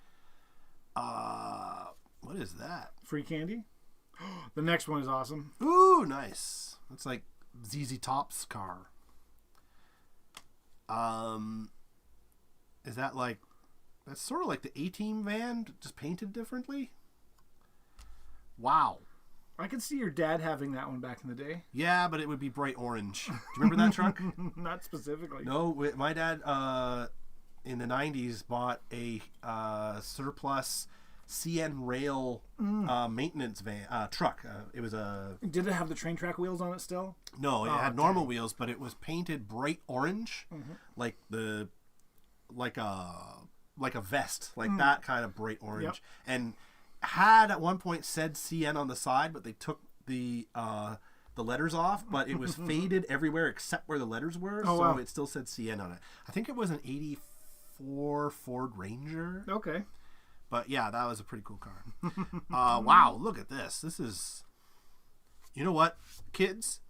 What is that? Free candy? The next one is awesome. Ooh, nice. It's like ZZ Top's car. Is that like... That's sort of like the A-Team van, just painted differently? Wow. I could see your dad having that one back in the day. Yeah, but it would be bright orange. Do you remember that truck? Not specifically. No, my dad in the 90s bought a surplus CN Rail maintenance van truck. It was a... Did it have the train track wheels on it still? No, it had normal wheels, but it was painted bright orange, like a vest, like that kind of bright orange, and had at one point said CN on the side, but they took the letters off, but it was faded everywhere except where the letters were, it still said CN on it. I think it was an 84 Ford Ranger. Okay. But yeah, that was a pretty cool car. Wow, look at this. This is... You know what, kids?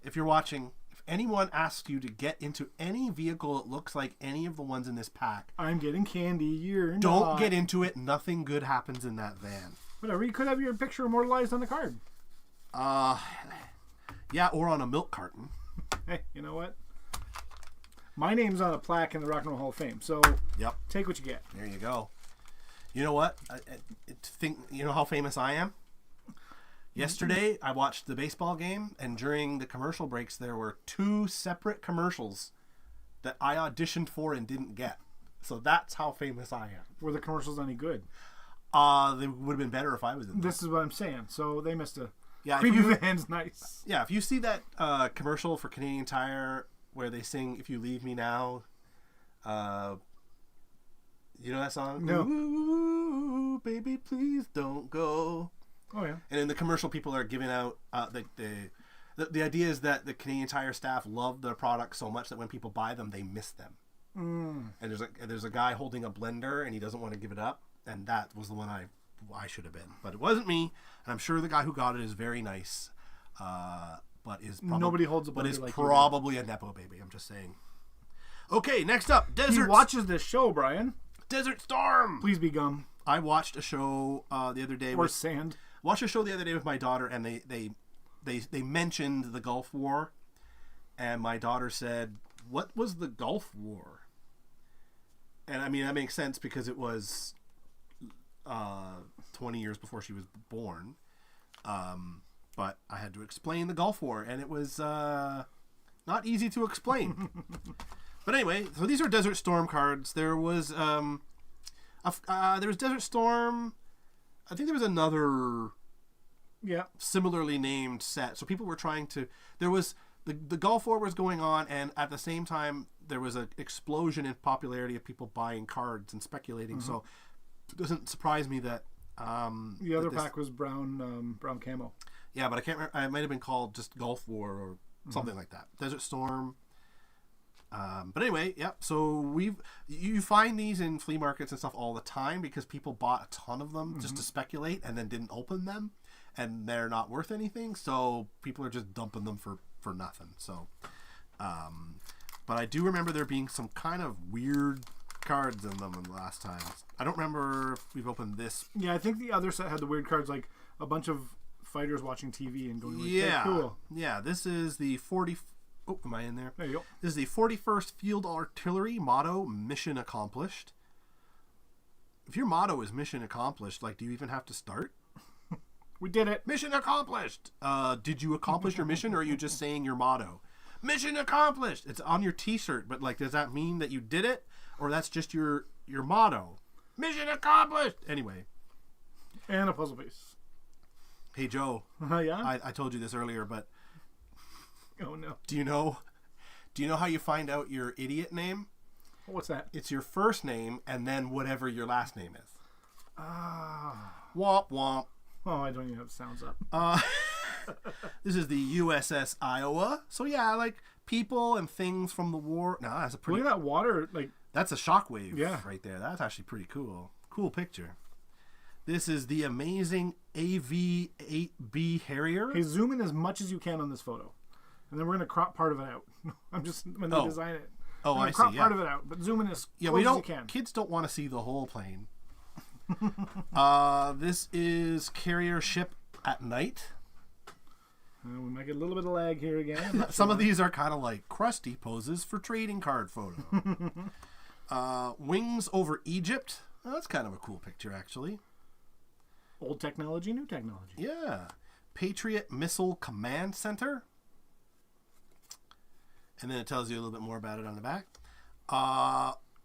If you're watching, if anyone asks you to get into any vehicle that looks like any of the ones in this pack... I'm getting candy, you're Don't not. get into it. Nothing good happens in that van. Whatever, you could have your picture immortalized on the card. Yeah, or on a milk carton. Hey, you know what? My name's on a plaque in the Rock and Roll Hall of Fame, so Yep. take what you get. There you go. You know what? You know how famous I am? Yesterday, I watched the baseball game, and during the commercial breaks, there were 2 separate commercials that I auditioned for and didn't get. So that's how famous I am. Were the commercials any good? They would have been better if I was in them. This is what I'm saying. So they missed a... Yeah, Creepy Van's nice. Yeah, if you see that commercial for Canadian Tire where they sing "If You Leave Me Now," you know that song? No. Ooh, baby, please don't go. Oh yeah. And in the commercial, people are giving out the idea is that the Canadian Tire staff love their products so much that when people buy them, they miss them. And there's a guy holding a blender and he doesn't want to give it up, and that was the one I should have been, but it wasn't me. And I'm sure the guy who got it is very nice, but is nobody holds a blender, but is like probably a nepo baby. I'm just saying. Okay, next up, Desert. He watches this show, Brian. Desert Storm. Please be gum. I watched a show the other day. Or sand. Watched a show the other day with my daughter, and they mentioned the Gulf War, and my daughter said, "What was the Gulf War?" And I mean that makes sense because it was 20 years before she was born, but I had to explain the Gulf War, and it was not easy to explain. But anyway, so these are Desert Storm cards. There was Desert Storm. I think there was another similarly named set. So people were trying to... There was... The Gulf War was going on, and at the same time, there was an explosion in popularity of people buying cards and speculating. So it doesn't surprise me that... the other pack was brown camo. Yeah, but I can't remember. It might have been called just Gulf War or something like that. Desert Storm... but anyway, yeah, so you find these in flea markets and stuff all the time because people bought a ton of them just to speculate and then didn't open them, and they're not worth anything, so people are just dumping them for nothing. So but I do remember there being some kind of weird cards in them in the last time. I don't remember if we've opened this. Yeah, I think the other set had the weird cards, like a bunch of fighters watching TV and going like, yeah, hey, cool. Yeah, this is the 40... Oh, am I in there? There you go. This is the 41st Field Artillery motto, Mission Accomplished. If your motto is Mission Accomplished, like, do you even have to start? We did it. Mission accomplished. Did you accomplish your mission, or are you just saying your motto? Mission accomplished. It's on your T-shirt, but like, does that mean that you did it, or that's just your motto? Mission accomplished. Anyway. And a puzzle piece. Hey Joe. Yeah. I told you this earlier, but. Oh no. Do you know how you find out your idiot name? What's that? It's your first name and then whatever your last name is. Womp womp. Oh, I don't even have sounds up. This is the USS Iowa. So yeah, like people and things from the war. No, that's a pretty... Look at that water, like... That's a shockwave right there. That's actually pretty cool. Cool picture. This is the amazing AV-8B Harrier. Hey, zoom in as much as you can on this photo. And then we're going to crop part of it out. I'm just... When they design it. Oh, I see, crop part of it out, but zoom in as close as you can. Kids don't want to see the whole plane. This is Carrier Ship at Night. We might get a little bit of lag here again. Some of these are kind of like crusty poses for trading card photo. Wings over Egypt. Oh, that's kind of a cool picture, actually. Old technology, new technology. Yeah. Patriot Missile Command Center. And then it tells you a little bit more about it on the back.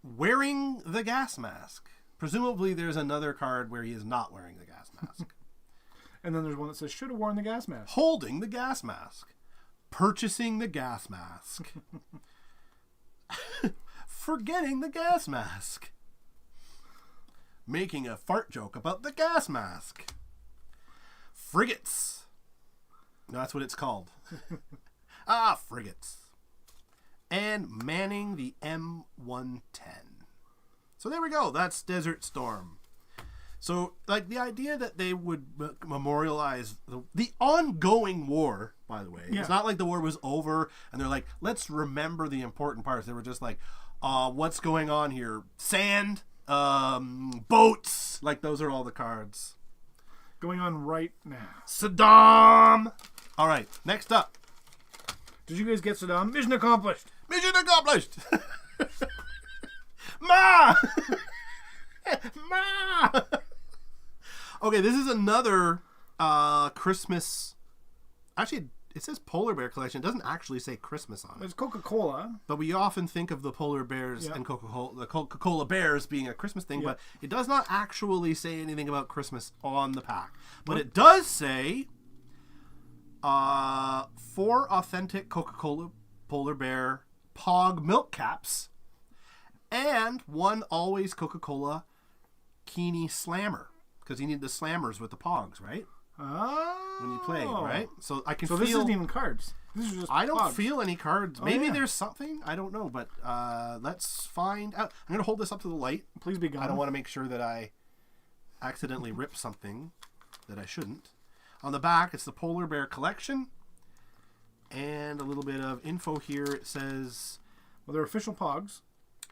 Wearing the gas mask. Presumably there's another card where he is not wearing the gas mask. And then there's one that says, should have worn the gas mask. Holding the gas mask. Purchasing the gas mask. Forgetting the gas mask. Making a fart joke about the gas mask. Frigates. No, that's what it's called. Frigates. And manning the M110. So there we go. That's Desert Storm. So, like, the idea that they would memorialize the ongoing war, by the way. Yeah. It's not like the war was over and they're like, let's remember the important parts. They were just like, what's going on here? Sand, boats. Like, those are all the cards. Going on right now. Saddam! All right, next up. Did you guys get Saddam? Mission accomplished. Mission accomplished! Ma! Ma! Okay, this is another Christmas. Actually, it says Polar Bear Collection. It doesn't actually say Christmas on it. It's Coca-Cola. But we often think of the Polar Bears and Coca-Cola, the Coca-Cola Bears being a Christmas thing, but it does not actually say anything about Christmas on the pack. But it does say 4 authentic Coca-Cola Polar Bear Pog milk caps and 1 always Coca-Cola Keene Slammer. Because you need the slammers with the Pogs, right? Oh. When you play, right? So I can feel... So this isn't even cards. This is just I don't Pogs. feel any cards. Maybe there's something. I don't know. But let's find out. I'm going to hold this up to the light. Please be gone. I don't want to make sure that I accidentally rip something that I shouldn't. On the back, it's the Polar Bear Collection. And a little bit of info here. It says... Well, they're official Pogs.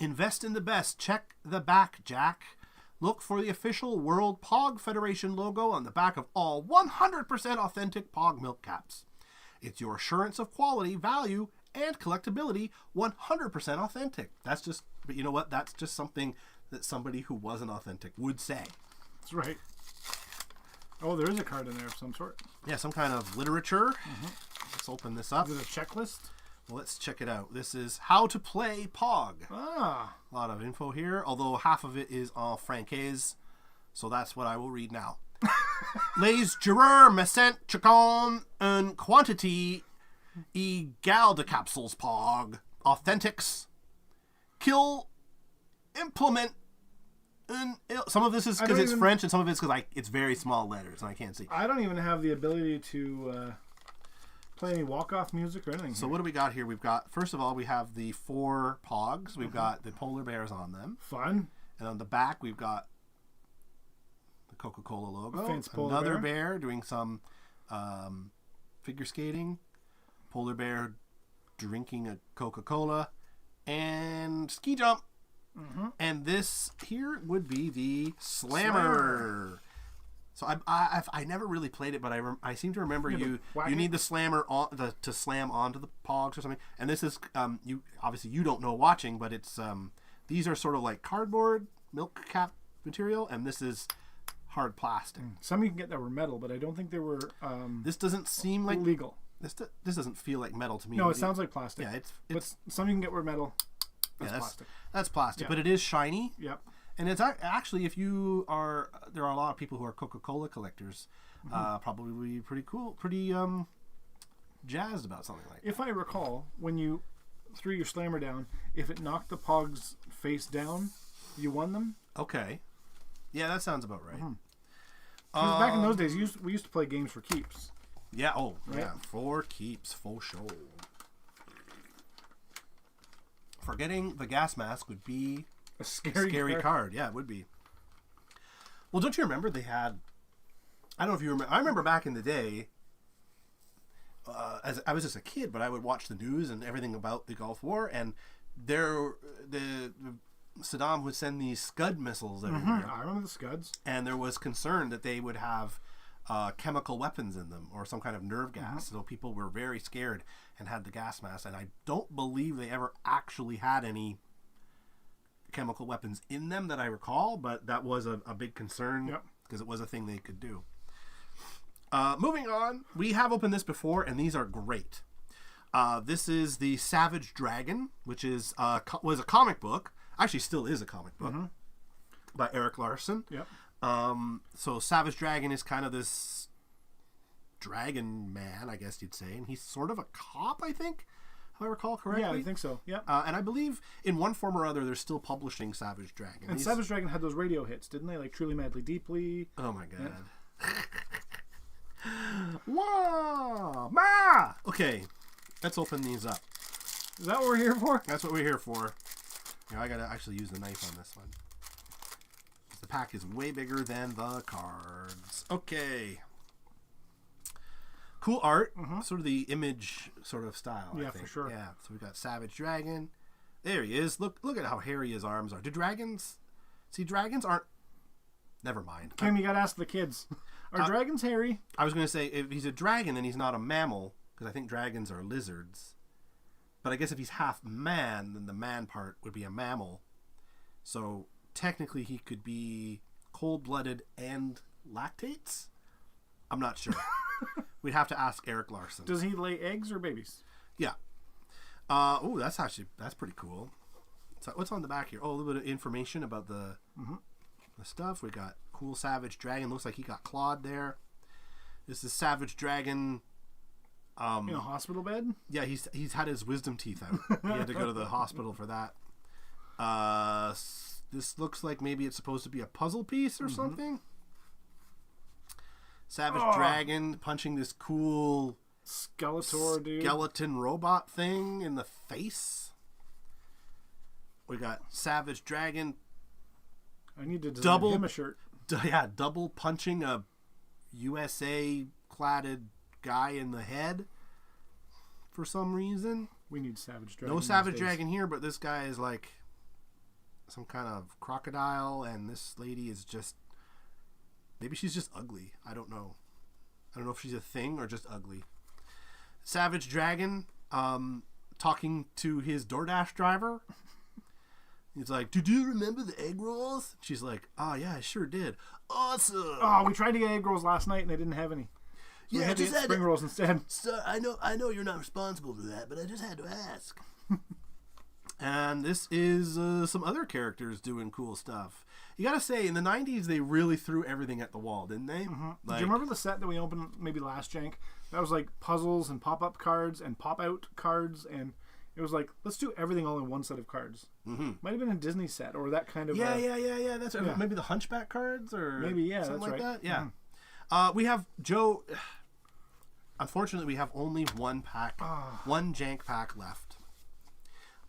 Invest in the best. Check the back, Jack. Look for the official World Pog Federation logo on the back of all 100% authentic Pog milk caps. It's your assurance of quality, value, and collectability, 100% authentic. That's just, but you know what? That's just something that somebody who wasn't authentic would say. That's right. Oh, there is a card in there of some sort. Yeah, some kind of literature. Mm-hmm. Let's open this up. Is it a checklist? Well, let's check it out. This is How to Play Pog. Ah. A lot of info here, although half of it is en francaise, so that's what I will read now. Les jureurs me sent chacun une quantité égale de capsules Pog. Authentics. Kill. Implement. Some of this is because it's French, and some of it's because it's very small letters, and I can't see. I don't even have the ability to... play any walk-off music or anything. So what do we got here? We've got, first of all, we have the 4 Pogs. We've got the Polar Bears on them. Fun. And on the back, we've got the Coca-Cola logo. Fancy Polar Another bear doing some figure skating. Polar Bear drinking a Coca-Cola. And ski jump. Mm-hmm. And this here would be the Slammer. So I never really played it, but I seem to remember you need the slammer to slam onto the Pogs or something. And this is you obviously you don't know watching, but it's these are sort of like cardboard milk cap material, and this is hard plastic. Some you can get that were metal, but I don't think they were. This doesn't seem like legal. This doesn't feel like metal to me. No, it sounds like plastic. Yeah, it's but some you can get were metal. That's plastic. That's plastic, but it is shiny. Yep. And it's actually, if you are, there are a lot of people who are Coca-Cola collectors, probably pretty cool, pretty jazzed about something like that. If I recall, when you threw your slammer down, if it knocked the Pogs face down, you won them. Okay. Yeah, that sounds about right. Because back in those days, we used to play games for keeps. Yeah, yeah, for keeps, for show. Forgetting the gas mask would be... A scary card. Yeah, it would be. Well, don't you remember they had... I don't know if you remember. I remember back in the day, as I was just a kid, but I would watch the news and everything about the Gulf War, and Saddam would send these Scud missiles everywhere. I remember the Scuds. And there was concern that they would have chemical weapons in them or some kind of nerve gas. So people were very scared and had the gas mask. And I don't believe they ever actually had any chemical weapons in them that I recall, but that was a big concern because it was a thing they could do. Moving on, we have opened this before, and these are great. This is the Savage Dragon, which was a comic book. Actually, still is a comic book by Eric Larson. Yep. So Savage Dragon is kind of this dragon man, I guess you'd say, and he's sort of a cop, I think, if I recall correctly. Yeah, I think so. Yeah. And I believe in one form or other, they're still publishing Savage Dragon. And Savage Dragon had those radio hits, didn't they? Like Truly, Madly, Deeply. Oh my god. Whoa! Ma! Okay, let's open these up. Is that what we're here for? That's what we're here for. Yeah, I gotta actually use the knife on this one. The pack is way bigger than the cards. Okay. Cool art. Sort of the Image sort of style, I Yeah, think. for sure. Yeah, so we got Savage Dragon. There he is. Look at how hairy his arms are. Do dragons... See, dragons aren't... Never mind. Kim, you gotta ask the kids. Are dragons hairy? I was going to say, if he's a dragon, then he's not a mammal, because I think dragons are lizards. But I guess if he's half man, then the man part would be a mammal. So technically he could be cold-blooded and lactates? I'm not sure. We'd have to ask Eric Larson. Does he lay eggs or babies? Yeah. Oh, that's pretty cool. So what's on the back here? Oh, a little bit of information about the stuff. We got cool Savage Dragon. Looks like he got clawed there. This is Savage Dragon. In a hospital bed? Yeah, he's had his wisdom teeth out. He had to go to the hospital for that. This looks like maybe it's supposed to be a puzzle piece or something. Savage Dragon punching this cool Skeletor dude. skeleton robot thing in the face. We got Savage Dragon. I need to design him a shirt. Double punching a USA cladded guy in the head for some reason. We need Savage Dragon. No Savage Dragon here, but this guy is like some kind of crocodile, and this lady is just... Maybe she's just ugly. I don't know. I don't know if she's a thing or just ugly. Savage Dragon talking to his DoorDash driver. He's like, "Did you remember the egg rolls?" She's like, "Oh, yeah, I sure did. Awesome." Oh, we tried to get egg rolls last night and they didn't have any. So we had to get spring rolls instead. So I know you're not responsible for that, but I just had to ask. And this is some other characters doing cool stuff. You gotta say, in the 90s, they really threw everything at the wall, didn't they? Do you remember the set that we opened maybe last, Jank? That was like puzzles and pop-up cards and pop-out cards, and it was like, let's do everything all in one set of cards. Might have been a Disney set or that kind of... Yeah. That's maybe the Hunchback cards or maybe, something that's like right. that. Yeah. We have Joe... Unfortunately, we have only one pack, one Jank pack left.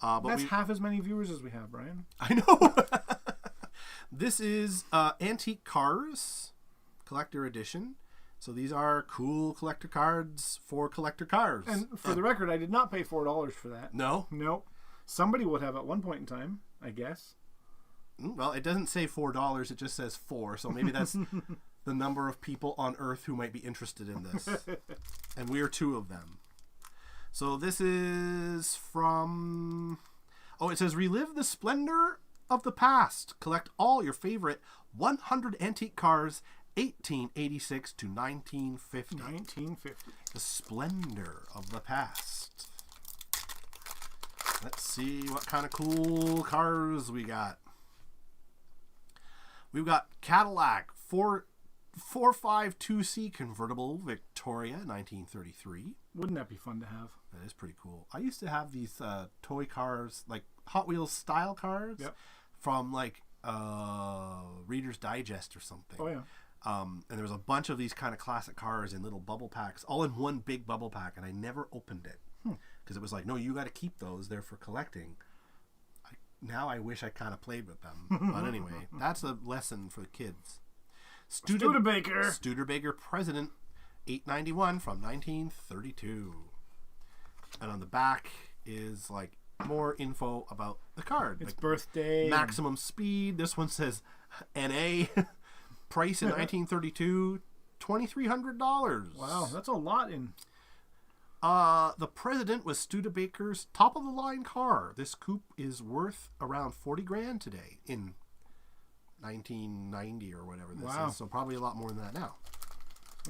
But that's half as many viewers as we have, Brian. I know. This is Antique Cars Collector Edition. So these are cool collector cards for collector cars. And for the record, I did not pay $4 for that. No? Nope. Somebody would have at one point in time, I guess. Well, it doesn't say $4. It just says 4. So maybe that's the number of people on Earth who might be interested in this. And we are 2 of them. So this is from... Oh, it says, relive the splendor of the past. Collect all your favorite 100 antique cars, 1886 to 1950. 1950. The splendor of the past. Let's see what kind of cool cars we got. We've got Cadillac 452C convertible Victoria 1933. Wouldn't that be fun to have? That is pretty cool. I used to have these toy cars, like Hot Wheels style cars, from like Reader's Digest or something. Oh yeah. And there was a bunch of these kind of classic cars in little bubble packs, all in one big bubble pack, and I never opened it because it was like, no, you got to keep those; they're for collecting. Now I wish I kind of played with them, but anyway, that's a lesson for the kids. Studebaker. Studebaker President 891 from 1932. And on the back is like more info about the card. Its like birthday. Maximum speed. This one says NA. Price in 1932, $2,300. Wow, that's a lot in... The President was Studebaker's top-of-the-line car. This coupe is worth around $40,000 today in 1990 or whatever this is. So probably a lot more than that now.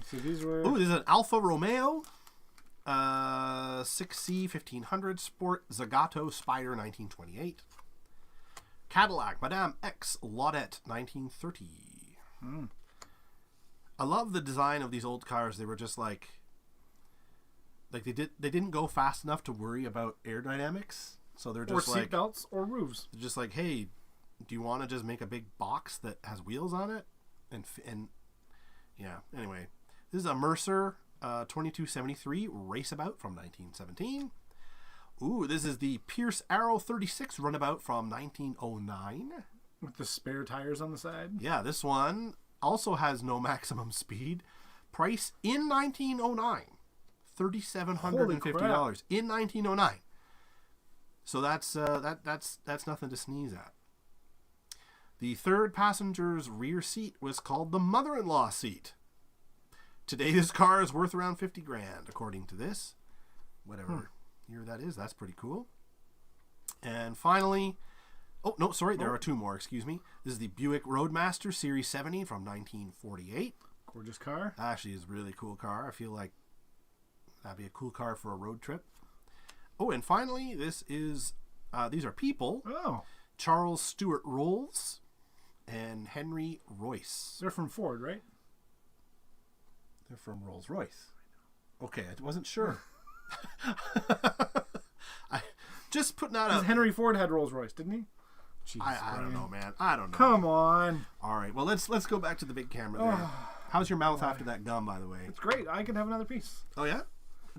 So these were... Oh, this is an Alfa Romeo 6C 1500 Sport Zagato Spider 1928. Cadillac Madame X Laudette 1930. I love the design of these old cars. They were just like they didn't go fast enough to worry about aerodynamics. So they're just seat belts or roofs. They're just like, hey, do you want to just make a big box that has wheels on it? And yeah. Anyway, this is a Mercer 2273 Raceabout from 1917. Ooh, this is the Pierce Arrow 36 Runabout from 1909. With the spare tires on the side. Yeah, this one also has no maximum speed. Price in 1909, $3,750 in 1909. So that's nothing to sneeze at. The third passenger's rear seat was called the mother-in-law seat. Today, this car is worth around $50,000, according to this. Whatever year that is, that's pretty cool. And finally, there are two more, excuse me. This is the Buick Roadmaster Series 70 from 1948. Gorgeous car. Actually, is a really cool car. I feel like that'd be a cool car for a road trip. Oh, and finally, this is, these are people. Oh. Charles Stewart Rolls and Henry Royce. They're from Ford, right? They're from Rolls-Royce. Okay, I wasn't sure. I just putting that out. Henry Ford had Rolls-Royce, didn't he? I don't know, man. I don't know. Come on. All right. Well, let's go back to the big camera there. How's your mouth after that gum, by the way? It's great. I can have another piece. Oh yeah?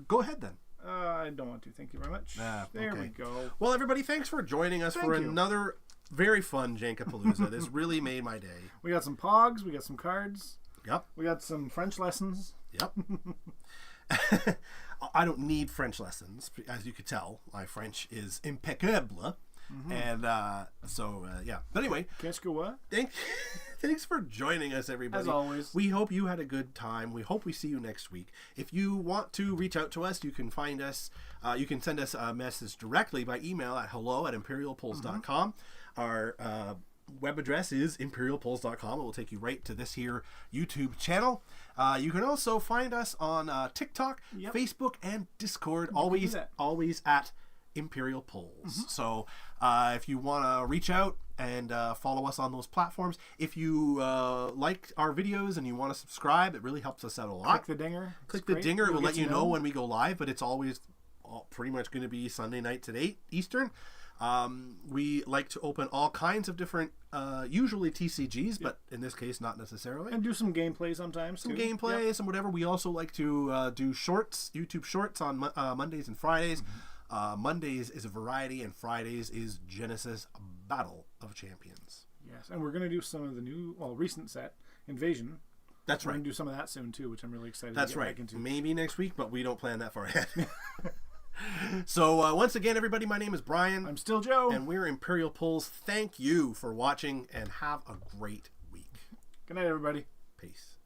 Go ahead then. I don't want to. Thank you very much. There we go. Well, everybody, thanks for joining us for another very fun Jankapalooza. This really made my day. We got some pogs. We got some cards. Yep. We got some French lessons. Yep. I don't need French lessons, as you could tell. My French is impeccable. And yeah. But anyway, Qu'est-ce que what? Thanks for joining us, everybody. As always. We hope you had a good time. We hope we see you next week. If you want to reach out to us, you can find us. You can send us a message directly by email at hello@imperialpulls.com. Our web address is imperialpulls.com. It will take you right to this here YouTube channel. You can also find us on TikTok, Facebook, and Discord. Always at Imperial Pulls. So if you want to reach out and follow us on those platforms, if you like our videos and you want to subscribe, it really helps us out a lot. Click the dinger. Click the dinger. It will let you know when we go live, but it's always pretty much going to be Sunday nights at 8 Eastern. We like to open all kinds of different, usually TCGs, but in this case, not necessarily. And do some gameplay sometimes. Some gameplay, some whatever. We also like to do shorts, YouTube shorts on Mondays and Fridays. Mondays is a variety, and Fridays is Genesis Battle of Champions. Yes, and we're going to do some of the recent set, Invasion. That's right. We're going to do some of that soon, too, which I'm really excited to get back into. Maybe next week, but we don't plan that far ahead. So, once again, everybody, my name is Brian. I'm still Joe. And we're Imperial Pulls. Thank you for watching, and have a great week. Good night, everybody. Peace.